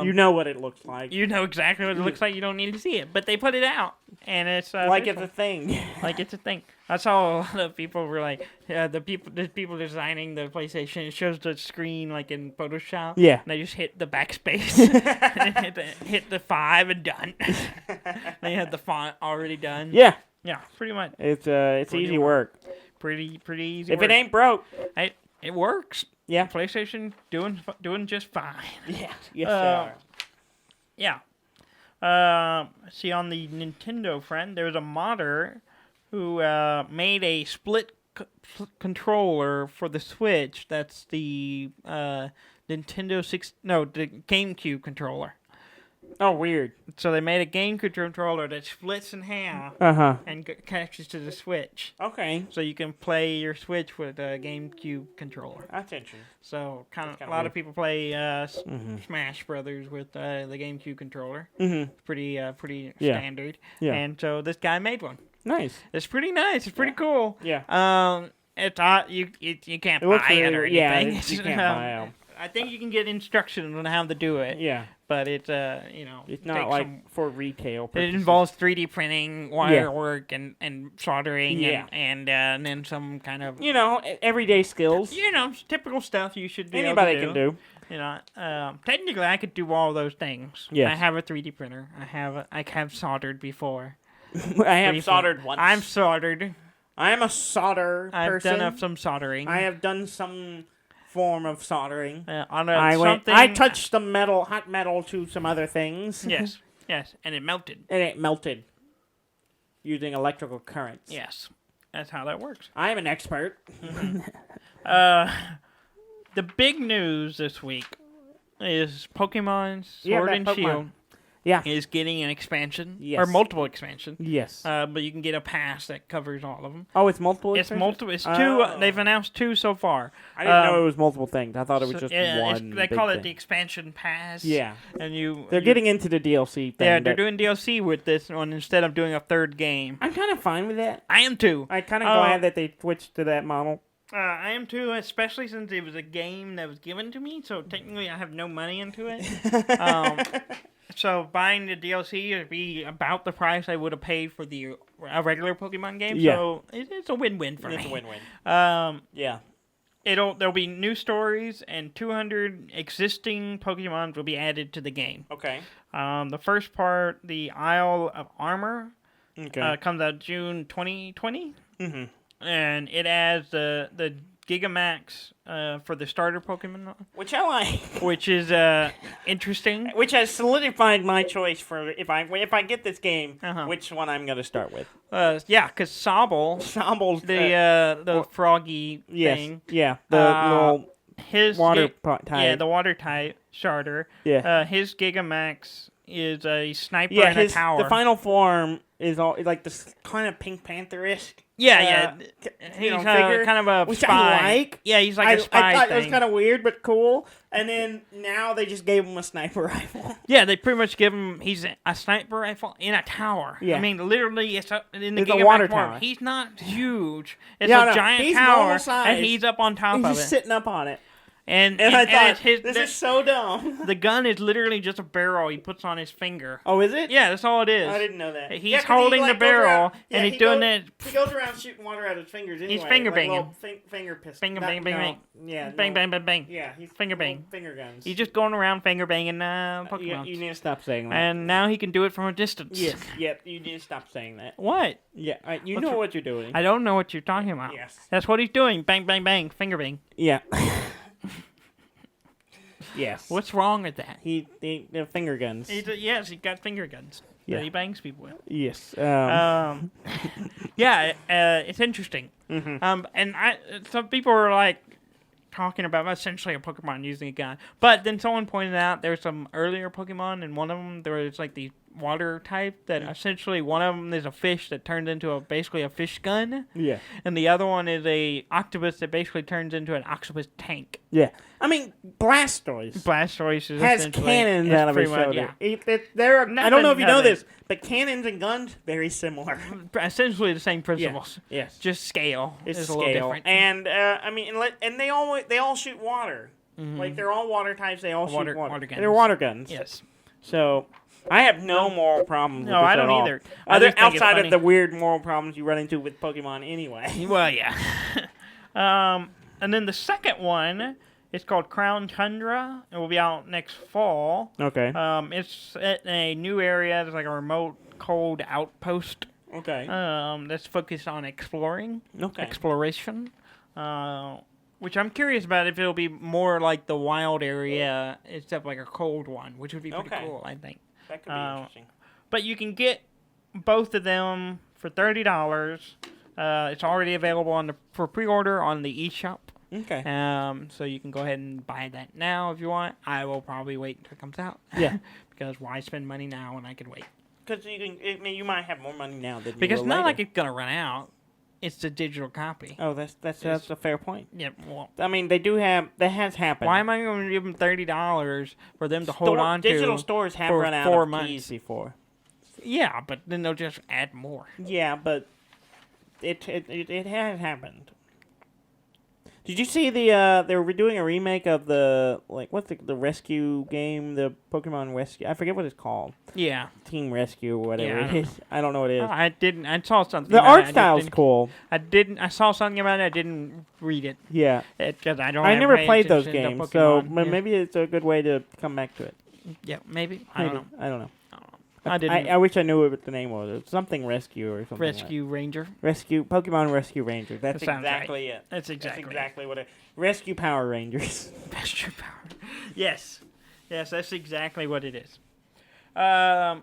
Speaker 1: You know what it looks like.
Speaker 2: You know exactly what it looks like. You don't need to see it. But they put it out. And it's
Speaker 1: it's a thing.
Speaker 2: Like it's a thing. I saw a lot of people were like, the people designing the PlayStation, it shows the screen in Photoshop.
Speaker 1: Yeah.
Speaker 2: And they just hit the backspace. and hit the 5 and done. They had the font already done.
Speaker 1: Yeah.
Speaker 2: Yeah, pretty much.
Speaker 1: It's easy work.
Speaker 2: Pretty easy
Speaker 1: if
Speaker 2: work.
Speaker 1: It ain't broke.
Speaker 2: it works.
Speaker 1: Yeah.
Speaker 2: PlayStation doing just fine.
Speaker 1: Yeah. Yes, they are.
Speaker 2: Yeah. See, on the Nintendo front, there's a modder who made a split controller for the Switch. That's the the GameCube controller.
Speaker 1: Oh, weird.
Speaker 2: So they made a GameCube controller that splits in half and connects to the Switch.
Speaker 1: Okay.
Speaker 2: So you can play your Switch with a GameCube controller.
Speaker 1: That's interesting.
Speaker 2: So a lot of people play Smash Brothers with the GameCube controller.
Speaker 1: Mm-hmm.
Speaker 2: Pretty standard.
Speaker 1: Yeah.
Speaker 2: And so this guy made one.
Speaker 1: Nice.
Speaker 2: It's pretty nice. It's pretty cool.
Speaker 1: Yeah.
Speaker 2: It's you can't buy it or anything.
Speaker 1: Yeah, you can't buy them.
Speaker 2: I think you can get instructions on how to do it.
Speaker 1: Yeah.
Speaker 2: But it's
Speaker 1: it's not like for retail purposes.
Speaker 2: It involves 3D printing, wire work, and soldering, and then some kind of
Speaker 1: everyday skills.
Speaker 2: Typical stuff you should be
Speaker 1: Anybody
Speaker 2: able to do.
Speaker 1: can do.
Speaker 2: Technically, I could do all those things.
Speaker 1: Yes.
Speaker 2: I have a 3D printer. I have soldered before.
Speaker 1: I have soldered once.
Speaker 2: I'm soldered.
Speaker 1: I am a solder person.
Speaker 2: I've done some soldering.
Speaker 1: I have done some form of soldering.
Speaker 2: I
Speaker 1: touched some hot metal to some other things.
Speaker 2: Yes, and it melted.
Speaker 1: And it melted using electrical currents.
Speaker 2: Yes, that's how that works.
Speaker 1: I am an expert.
Speaker 2: The big news this week is Pokemon Sword and Shield.
Speaker 1: Yeah.
Speaker 2: Is getting an expansion.
Speaker 1: Yes.
Speaker 2: Or multiple expansions.
Speaker 1: Yes.
Speaker 2: But you can get a pass that covers all of them.
Speaker 1: Oh, it's multiple
Speaker 2: expansions? It's multiple. It's two. They've announced 2 so far.
Speaker 1: I didn't know it was multiple things. I thought it was just one.
Speaker 2: They call it the expansion pass.
Speaker 1: Yeah.
Speaker 2: And
Speaker 1: they're getting into the DLC thing.
Speaker 2: Yeah, they're doing DLC with this one instead of doing a third game.
Speaker 1: I'm kind of fine with that.
Speaker 2: I am too.
Speaker 1: I'm kind of glad that they switched to that model.
Speaker 2: I am too, especially since it was a game that was given to me, so technically I have no money into it. So buying the DLC would be about the price I would have paid for a regular Pokemon game. Yeah. So it's a win-win for me.
Speaker 1: It's a win-win.
Speaker 2: Yeah. There'll be new stories and 200 existing Pokemon will be added to the game.
Speaker 1: Okay.
Speaker 2: The first part, the Isle of Armor, comes out June 2020. Mm-hmm. And it adds the Gigamax for the starter Pokemon.
Speaker 1: Which I like.
Speaker 2: Which is interesting.
Speaker 1: Which has solidified my choice for if I get this game, which one I'm going to start with.
Speaker 2: Yeah, because Sobble's the froggy thing.
Speaker 1: Yeah, the little water type.
Speaker 2: Yeah, the water type starter.
Speaker 1: Yeah.
Speaker 2: His Gigamax is a sniper in a tower.
Speaker 1: The final form is all like this kind of Pink Panther-esque.
Speaker 2: Yeah. He's kind of a
Speaker 1: which
Speaker 2: spy.
Speaker 1: I like.
Speaker 2: Yeah, he's like a spy.
Speaker 1: I thought that was kind of weird, but cool. And then now they just gave him a sniper rifle.
Speaker 2: Yeah, they pretty much give him. He's a sniper rifle in a tower.
Speaker 1: Yeah.
Speaker 2: I mean, literally, it's up in the
Speaker 1: water
Speaker 2: form.
Speaker 1: tower.
Speaker 2: He's not huge. It's a giant tower, and he's up on top of it.
Speaker 1: He's just sitting up on it.
Speaker 2: And
Speaker 1: I thought, this is so dumb.
Speaker 2: The gun is literally just a barrel he puts on his finger.
Speaker 1: Oh, is it?
Speaker 2: Yeah, that's all it is.
Speaker 1: I didn't know that.
Speaker 2: He's holding the barrel, and he's doing it.
Speaker 1: He goes around shooting water out of his fingers anyway.
Speaker 2: He's finger banging.
Speaker 1: Finger pistol.
Speaker 2: Finger bang, bang, bang.
Speaker 1: Yeah.
Speaker 2: Bang, bang, bang, bang.
Speaker 1: Yeah, he's
Speaker 2: finger bang.
Speaker 1: Finger guns.
Speaker 2: He's just going around finger banging Pokemon.
Speaker 1: You need to stop saying that.
Speaker 2: And now he can do it from a distance.
Speaker 1: Yes. Yep. You need to stop saying that.
Speaker 2: What?
Speaker 1: Yeah. You know what you're doing.
Speaker 2: I don't know what you're talking about.
Speaker 1: Yes.
Speaker 2: That's what he's doing. Bang, bang, bang. Finger bang.
Speaker 1: Yeah. Yes.
Speaker 2: What's wrong with that?
Speaker 1: The finger guns.
Speaker 2: Yes, he got finger guns that he bangs people with.
Speaker 1: Yes.
Speaker 2: Yeah, it's interesting. Mm-hmm. And some people are like talking about essentially a Pokemon using a gun, but then someone pointed out there's some earlier Pokemon, and one of them there was like the water type that essentially one of them is a fish that turns into basically a fish gun.
Speaker 1: Yeah.
Speaker 2: And the other one is a octopus that basically turns into an octopus tank.
Speaker 1: Yeah. I mean, Blastoise
Speaker 2: is
Speaker 1: has cannons out of his shoulder.
Speaker 2: Yeah.
Speaker 1: I don't know if you know this, but cannons and guns very similar.
Speaker 2: Essentially the same principles.
Speaker 1: Yes.
Speaker 2: Just scale is a little different.
Speaker 1: And and they all shoot water. Mm-hmm. Like they're all water types. They all shoot water guns. They're water guns.
Speaker 2: Yes.
Speaker 1: So I have no moral problems with this
Speaker 2: I don't either.
Speaker 1: Outside of the weird moral problems you run into with Pokemon anyway.
Speaker 2: Well, yeah. And then the second one is called Crown Tundra. It will be out next fall.
Speaker 1: Okay.
Speaker 2: It's in a new area. It's like a remote, cold outpost.
Speaker 1: Okay.
Speaker 2: That's focused on exploration. Which I'm curious about if it'll be more like the wild area instead of like a cold one, which would be pretty cool, I think.
Speaker 1: That could be interesting.
Speaker 2: But you can get both of them for $30. It's already available for pre-order on the eShop.
Speaker 1: Okay.
Speaker 2: So you can go ahead and buy that now if you want. I will probably wait until it comes out.
Speaker 1: Yeah.
Speaker 2: Because why spend money now when I can wait?
Speaker 1: Because you might have more money now than
Speaker 2: because
Speaker 1: you will
Speaker 2: it's not
Speaker 1: later.
Speaker 2: like it's gonna run out. It's the digital copy.
Speaker 1: Oh, that's a fair point.
Speaker 2: Yeah. Well,
Speaker 1: I mean, they do have that has happened.
Speaker 2: Why am I going to give them $30 for them to hold on to?
Speaker 1: Digital stores have
Speaker 2: for
Speaker 1: run out
Speaker 2: 4
Speaker 1: of
Speaker 2: months.
Speaker 1: keys before.
Speaker 2: Yeah, but then they'll just add more.
Speaker 1: Yeah, but it has happened. Did you see they were doing a remake of the what's the rescue game, the Pokemon Rescue? I forget what it's called.
Speaker 2: Yeah.
Speaker 1: Team Rescue or whatever
Speaker 2: Yeah,
Speaker 1: it is. I don't know what it is.
Speaker 2: Oh, I didn't. I saw something.
Speaker 1: The
Speaker 2: about
Speaker 1: art
Speaker 2: it.
Speaker 1: style's cool.
Speaker 2: I saw something about it. I didn't read it.
Speaker 1: Yeah.
Speaker 2: Because I don't.
Speaker 1: I never
Speaker 2: pay
Speaker 1: played those
Speaker 2: attention to
Speaker 1: games, so
Speaker 2: Pokemon.
Speaker 1: maybe it's a good way to come back to it.
Speaker 2: Yeah, maybe. I don't know.
Speaker 1: I don't know.
Speaker 2: I didn't.
Speaker 1: I wish I knew what the name was. It's something Rescue or something.
Speaker 2: Rescue Ranger.
Speaker 1: Pokemon Rescue Ranger. That's
Speaker 2: That sounds
Speaker 1: exactly
Speaker 2: right.
Speaker 1: it.
Speaker 2: That's exactly
Speaker 1: what it. Rescue Power Rangers.
Speaker 2: Rescue Power. Yes. Yes, that's exactly what it is. Also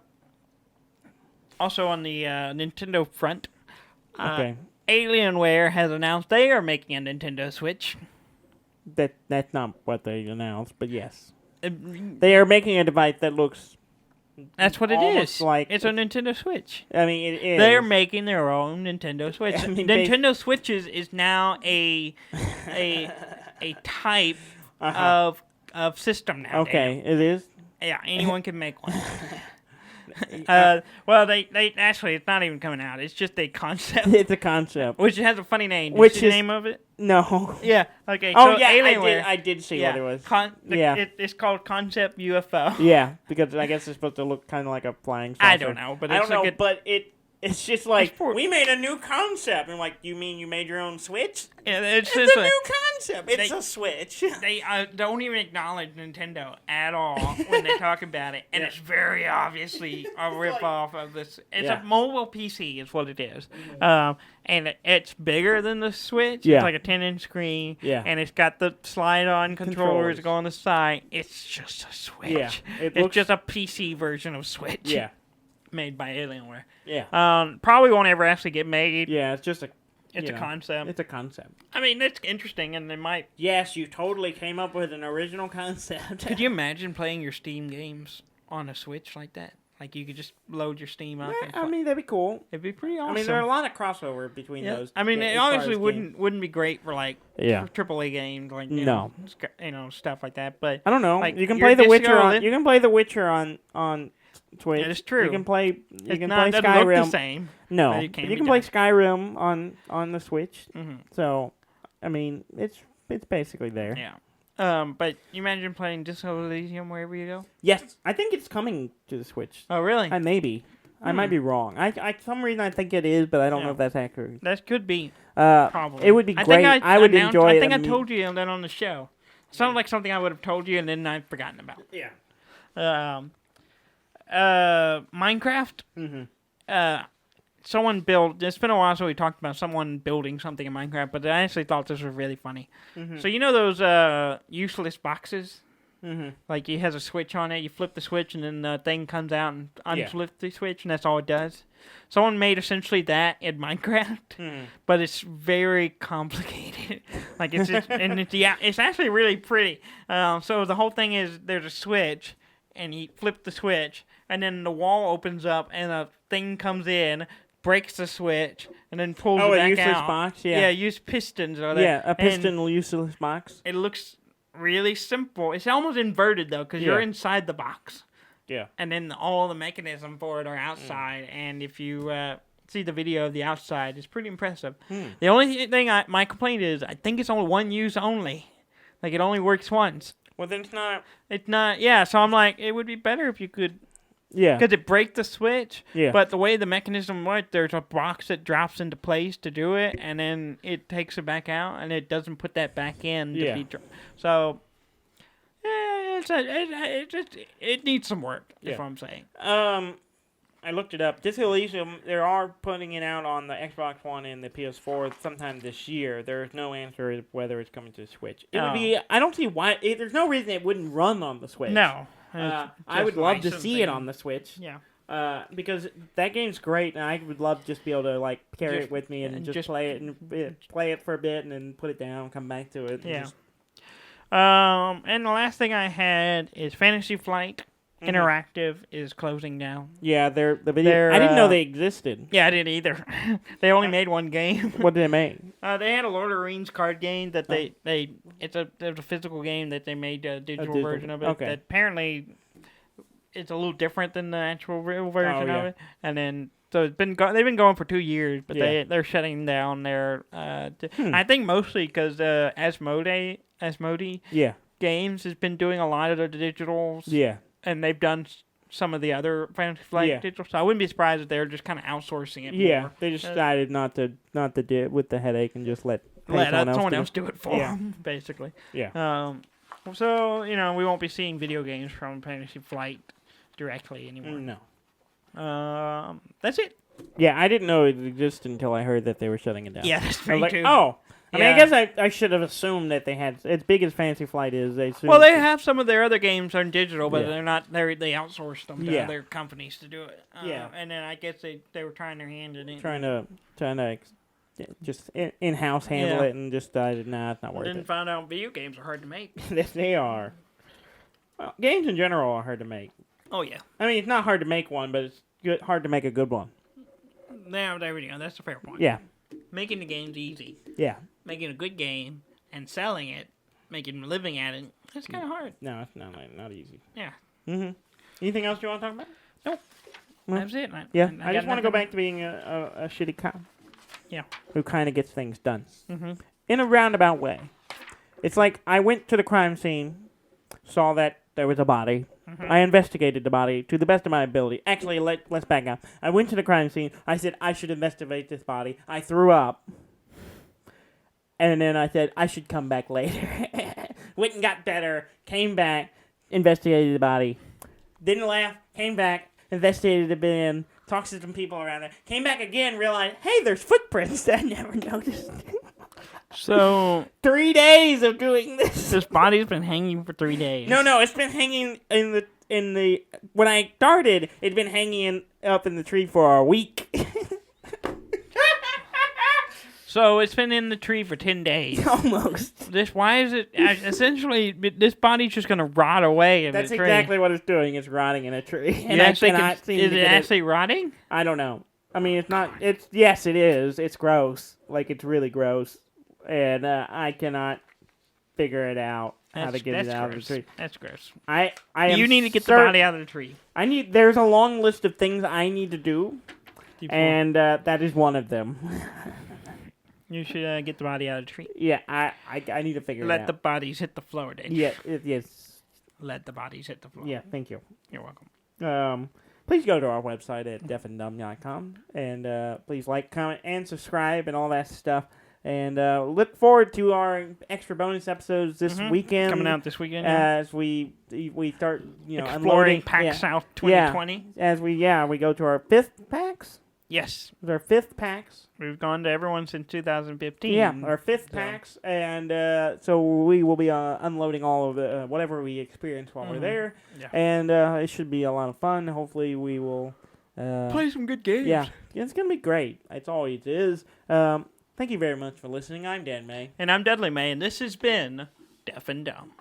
Speaker 2: on the Nintendo front,
Speaker 1: Okay.
Speaker 2: Alienware has announced they are making a Nintendo Switch.
Speaker 1: That's not what they announced, but yes, they are making a device that looks.
Speaker 2: That's what it
Speaker 1: almost
Speaker 2: is.
Speaker 1: like
Speaker 2: It's a Nintendo Switch.
Speaker 1: I mean, it is.
Speaker 2: They're making their own Nintendo Switch.
Speaker 1: I mean,
Speaker 2: Nintendo Switches is now a type of system now.
Speaker 1: Okay, it is.
Speaker 2: Yeah, anyone can make one. Well, they actually, it's not even coming out. It's just a concept.
Speaker 1: It's a concept.
Speaker 2: Which has a funny name. Did
Speaker 1: Which
Speaker 2: you see the
Speaker 1: is
Speaker 2: name of it?
Speaker 1: No.
Speaker 2: Yeah. Okay.
Speaker 1: Oh
Speaker 2: so
Speaker 1: yeah,
Speaker 2: Alienware,
Speaker 1: I did see
Speaker 2: yeah,
Speaker 1: what it was.
Speaker 2: It's called Concept UFO.
Speaker 1: Yeah, because I guess it's supposed to look kind of like a flying saucer.
Speaker 2: I don't know, but it's
Speaker 1: but it's just like
Speaker 2: It's for-
Speaker 1: we made a new concept, and like, you mean you made your own Switch?
Speaker 2: Yeah,
Speaker 1: It's
Speaker 2: just
Speaker 1: a new concept. It's a Switch.
Speaker 2: They don't even acknowledge Nintendo at all when they talk about it, and it's very obviously a rip-off of this. It's a mobile PC is what it is. And it's bigger than the Switch.
Speaker 1: Yeah.
Speaker 2: It's like a 10-inch screen,
Speaker 1: Yeah.
Speaker 2: and it's got the slide-on controllers go on the side. It's just a Switch.
Speaker 1: Yeah,
Speaker 2: It's just a PC version of Switch.
Speaker 1: Yeah.
Speaker 2: Made by Alienware.
Speaker 1: Yeah.
Speaker 2: Probably won't ever actually get made.
Speaker 1: Yeah, it's just
Speaker 2: It's a concept.
Speaker 1: It's a concept.
Speaker 2: I mean, it's interesting, and they might...
Speaker 1: Yes, you totally came up with an original concept.
Speaker 2: Could you imagine playing your Steam games on a Switch like that? Like, you could just load your Steam up and
Speaker 1: I mean, that'd be cool.
Speaker 2: it'd be pretty awesome.
Speaker 1: I mean, there are a lot of crossover between those.
Speaker 2: I mean, it
Speaker 1: as far
Speaker 2: obviously
Speaker 1: as
Speaker 2: wouldn't be great for, like,
Speaker 1: Yeah.
Speaker 2: for AAA games, like,
Speaker 1: No.
Speaker 2: stuff like that, but...
Speaker 1: I don't know.
Speaker 2: Like,
Speaker 1: you can
Speaker 2: your
Speaker 1: play The
Speaker 2: Disco
Speaker 1: Witcher on.
Speaker 2: Elysium-
Speaker 1: You can play The Witcher on Twitch.
Speaker 2: That is true.
Speaker 1: You can play. You
Speaker 2: It's
Speaker 1: can
Speaker 2: not,
Speaker 1: play
Speaker 2: doesn't look the
Speaker 1: Skyrim.
Speaker 2: same.
Speaker 1: No,
Speaker 2: but
Speaker 1: but
Speaker 2: it can
Speaker 1: you
Speaker 2: be
Speaker 1: can play
Speaker 2: done.
Speaker 1: Skyrim on the Switch.
Speaker 2: Mm-hmm.
Speaker 1: So, I mean, it's basically there.
Speaker 2: Yeah. But you imagine playing Disco Elysium wherever you go?
Speaker 1: Yes, I think it's coming to the Switch.
Speaker 2: Oh, really?
Speaker 1: Maybe. I might be wrong. I some reason I think it is, but I don't know if that's accurate.
Speaker 2: That could be.
Speaker 1: Probably. It would be great. I would enjoy it.
Speaker 2: I think I told you that on the show. It sounded like something I would have told you and then I've forgotten about.
Speaker 1: Yeah.
Speaker 2: Minecraft.
Speaker 1: Mm-hmm.
Speaker 2: Someone built. It's been a while since we talked about someone building something in Minecraft, but I actually thought this was really funny.
Speaker 1: Mm-hmm.
Speaker 2: So you know those useless boxes?
Speaker 1: Mm-hmm.
Speaker 2: Like it has a switch on it. You flip the switch, and then the thing comes out and unflip the switch, and that's all it does. Someone made essentially that in Minecraft, but it's very complicated. Like it's just, and it's actually really pretty. So the whole thing is there's a switch, and you flip the switch, and then the wall opens up, and a thing comes in, breaks the switch, and then pulls it back out.
Speaker 1: Oh, a useless box? Yeah.
Speaker 2: Yeah, use pistons or that.
Speaker 1: Yeah, a piston useless box.
Speaker 2: It looks really simple. It's almost inverted, though, because you're inside the box.
Speaker 1: Yeah.
Speaker 2: And then all the mechanism for it are outside, and if you see the video of the outside, it's pretty impressive. The only thing my complaint is, I think it's only one use only. Like, it only works once.
Speaker 1: Well, then it's not...
Speaker 2: It's not, yeah, so I'm like, it would be better if you could...
Speaker 1: Yeah.
Speaker 2: Because it break the switch,
Speaker 1: yeah.
Speaker 2: But the way the mechanism works, there's a box that drops into place to do it, and then it takes it back out, and it doesn't put that back in. So, it needs some work, is what I'm saying.
Speaker 1: I looked it up. Disco Elysium, they are putting it out on the Xbox One and the PS4 sometime this year. There's no answer as whether it's coming to the Switch. It would be. I don't see why. There's no reason it wouldn't run on the Switch.
Speaker 2: No.
Speaker 1: I would love to see it on the Switch.
Speaker 2: Yeah.
Speaker 1: Because that game's great, and I would love to just be able to like carry it with me and just play it and play it for a bit and then put it down, come back to it.
Speaker 2: Yeah. And the last thing I had is Fantasy Flight Interactive is closing down.
Speaker 1: Yeah, the video. I didn't know they existed.
Speaker 2: Yeah, I didn't either. They only made one game.
Speaker 1: What did they make?
Speaker 2: They had a Lord of the Rings card game that it's a physical game that they made a digital version of it.
Speaker 1: Okay.
Speaker 2: That apparently it's a little different than the actual real version of it. And then so they've been going for 2 years, but they're shutting down their. I think mostly because Asmodee Games has been doing a lot of the digitals.
Speaker 1: Yeah.
Speaker 2: And they've done some of the other Fantasy Flight digital, so I wouldn't be surprised if they're just kind of outsourcing it.
Speaker 1: Yeah, they just decided not to do it with the headache and just let someone else do it
Speaker 2: for them, basically.
Speaker 1: Yeah.
Speaker 2: So we won't be seeing video games from Fantasy Flight directly anymore.
Speaker 1: No.
Speaker 2: That's it.
Speaker 1: Yeah, I didn't know it existed until I heard that they were shutting it down.
Speaker 2: Yeah, that's me too.
Speaker 1: Oh. I mean, I guess I should have assumed that they had, as big as Fantasy Flight is, they
Speaker 2: have some of their other games on digital, but they're not. They outsourced them to other companies to do it. And then I guess they were trying their hand in it.
Speaker 1: Trying to just in-house handle it, and just decided, nah, it's not worth it.
Speaker 2: Didn't find out video games are hard to make.
Speaker 1: Yes, they are. Well, games in general are hard to make.
Speaker 2: Oh yeah.
Speaker 1: I mean, it's not hard to make one, but it's hard to make a good one.
Speaker 2: Now, there we go. That's a fair point.
Speaker 1: Yeah.
Speaker 2: Making the game's easy.
Speaker 1: Yeah.
Speaker 2: Making a good game and selling it, making a living at it, that's kind of hard.
Speaker 1: No, it's not easy.
Speaker 2: Yeah.
Speaker 1: Mm-hmm. Anything else you want to talk about?
Speaker 2: Nope.
Speaker 1: Well,
Speaker 2: that's it.
Speaker 1: I just want to go back to being a shitty cop.
Speaker 2: Yeah.
Speaker 1: Who kind of gets things done.
Speaker 2: Mm-hmm.
Speaker 1: In a roundabout way. It's like I went to the crime scene, saw that there was a body. Mm-hmm. I investigated the body to the best of my ability. Actually, let's back up. I went to the crime scene. I said, I should investigate this body. I threw up. And then I said, I should come back later. Went and got better. Came back. Investigated the body. Didn't laugh. Came back. Investigated the bin. Talked to some people around there. Came back again. Realized, hey, there's footprints that I never noticed.
Speaker 2: So
Speaker 1: 3 days of doing this.
Speaker 2: This body's been hanging for 3 days.
Speaker 1: No, it's been hanging in the. When I started, it'd been hanging up in the tree for a week.
Speaker 2: So it's been in the tree for 10 days.
Speaker 1: Almost.
Speaker 2: Why is it essentially this body's just gonna rot away in the tree?
Speaker 1: That's exactly what it's doing. It's rotting in a tree. And
Speaker 2: is it actually rotting?
Speaker 1: I don't know. I mean, it's not. Yes, it is. It's gross. Like, it's really gross. And I cannot figure it out how to get it out of the tree.
Speaker 2: That's gross.
Speaker 1: You
Speaker 2: need to get the body out of the tree.
Speaker 1: There's a long list of things I need to do, and that is one of them.
Speaker 2: You should get the body out of the tree.
Speaker 1: Yeah, I need to figure it out.
Speaker 2: Let the bodies hit the floor, then.
Speaker 1: Yeah, yes.
Speaker 2: Let the bodies hit the floor.
Speaker 1: Yeah, thank you.
Speaker 2: You're welcome.
Speaker 1: Please go to our website at deafandumb.com, and please like, comment, and subscribe, and all that stuff. And look forward to our extra bonus episodes this weekend.
Speaker 2: Coming out this weekend.
Speaker 1: As we start,
Speaker 2: exploring
Speaker 1: unloading
Speaker 2: PAX South 2020.
Speaker 1: Yeah, as we go to our 5th PAX.
Speaker 2: Yes.
Speaker 1: Our 5th PAX.
Speaker 2: We've gone to everyone since 2015.
Speaker 1: Yeah, our 5th PAX. And so we will be unloading all of whatever we experience while we're there. Yeah. And it should be a lot of fun. Hopefully we will...
Speaker 2: play some good games.
Speaker 1: Yeah, it's going to be great. It always is. Thank you very much for listening. I'm Dan May.
Speaker 2: And I'm Dudley May, and this has been Deaf and Dumb.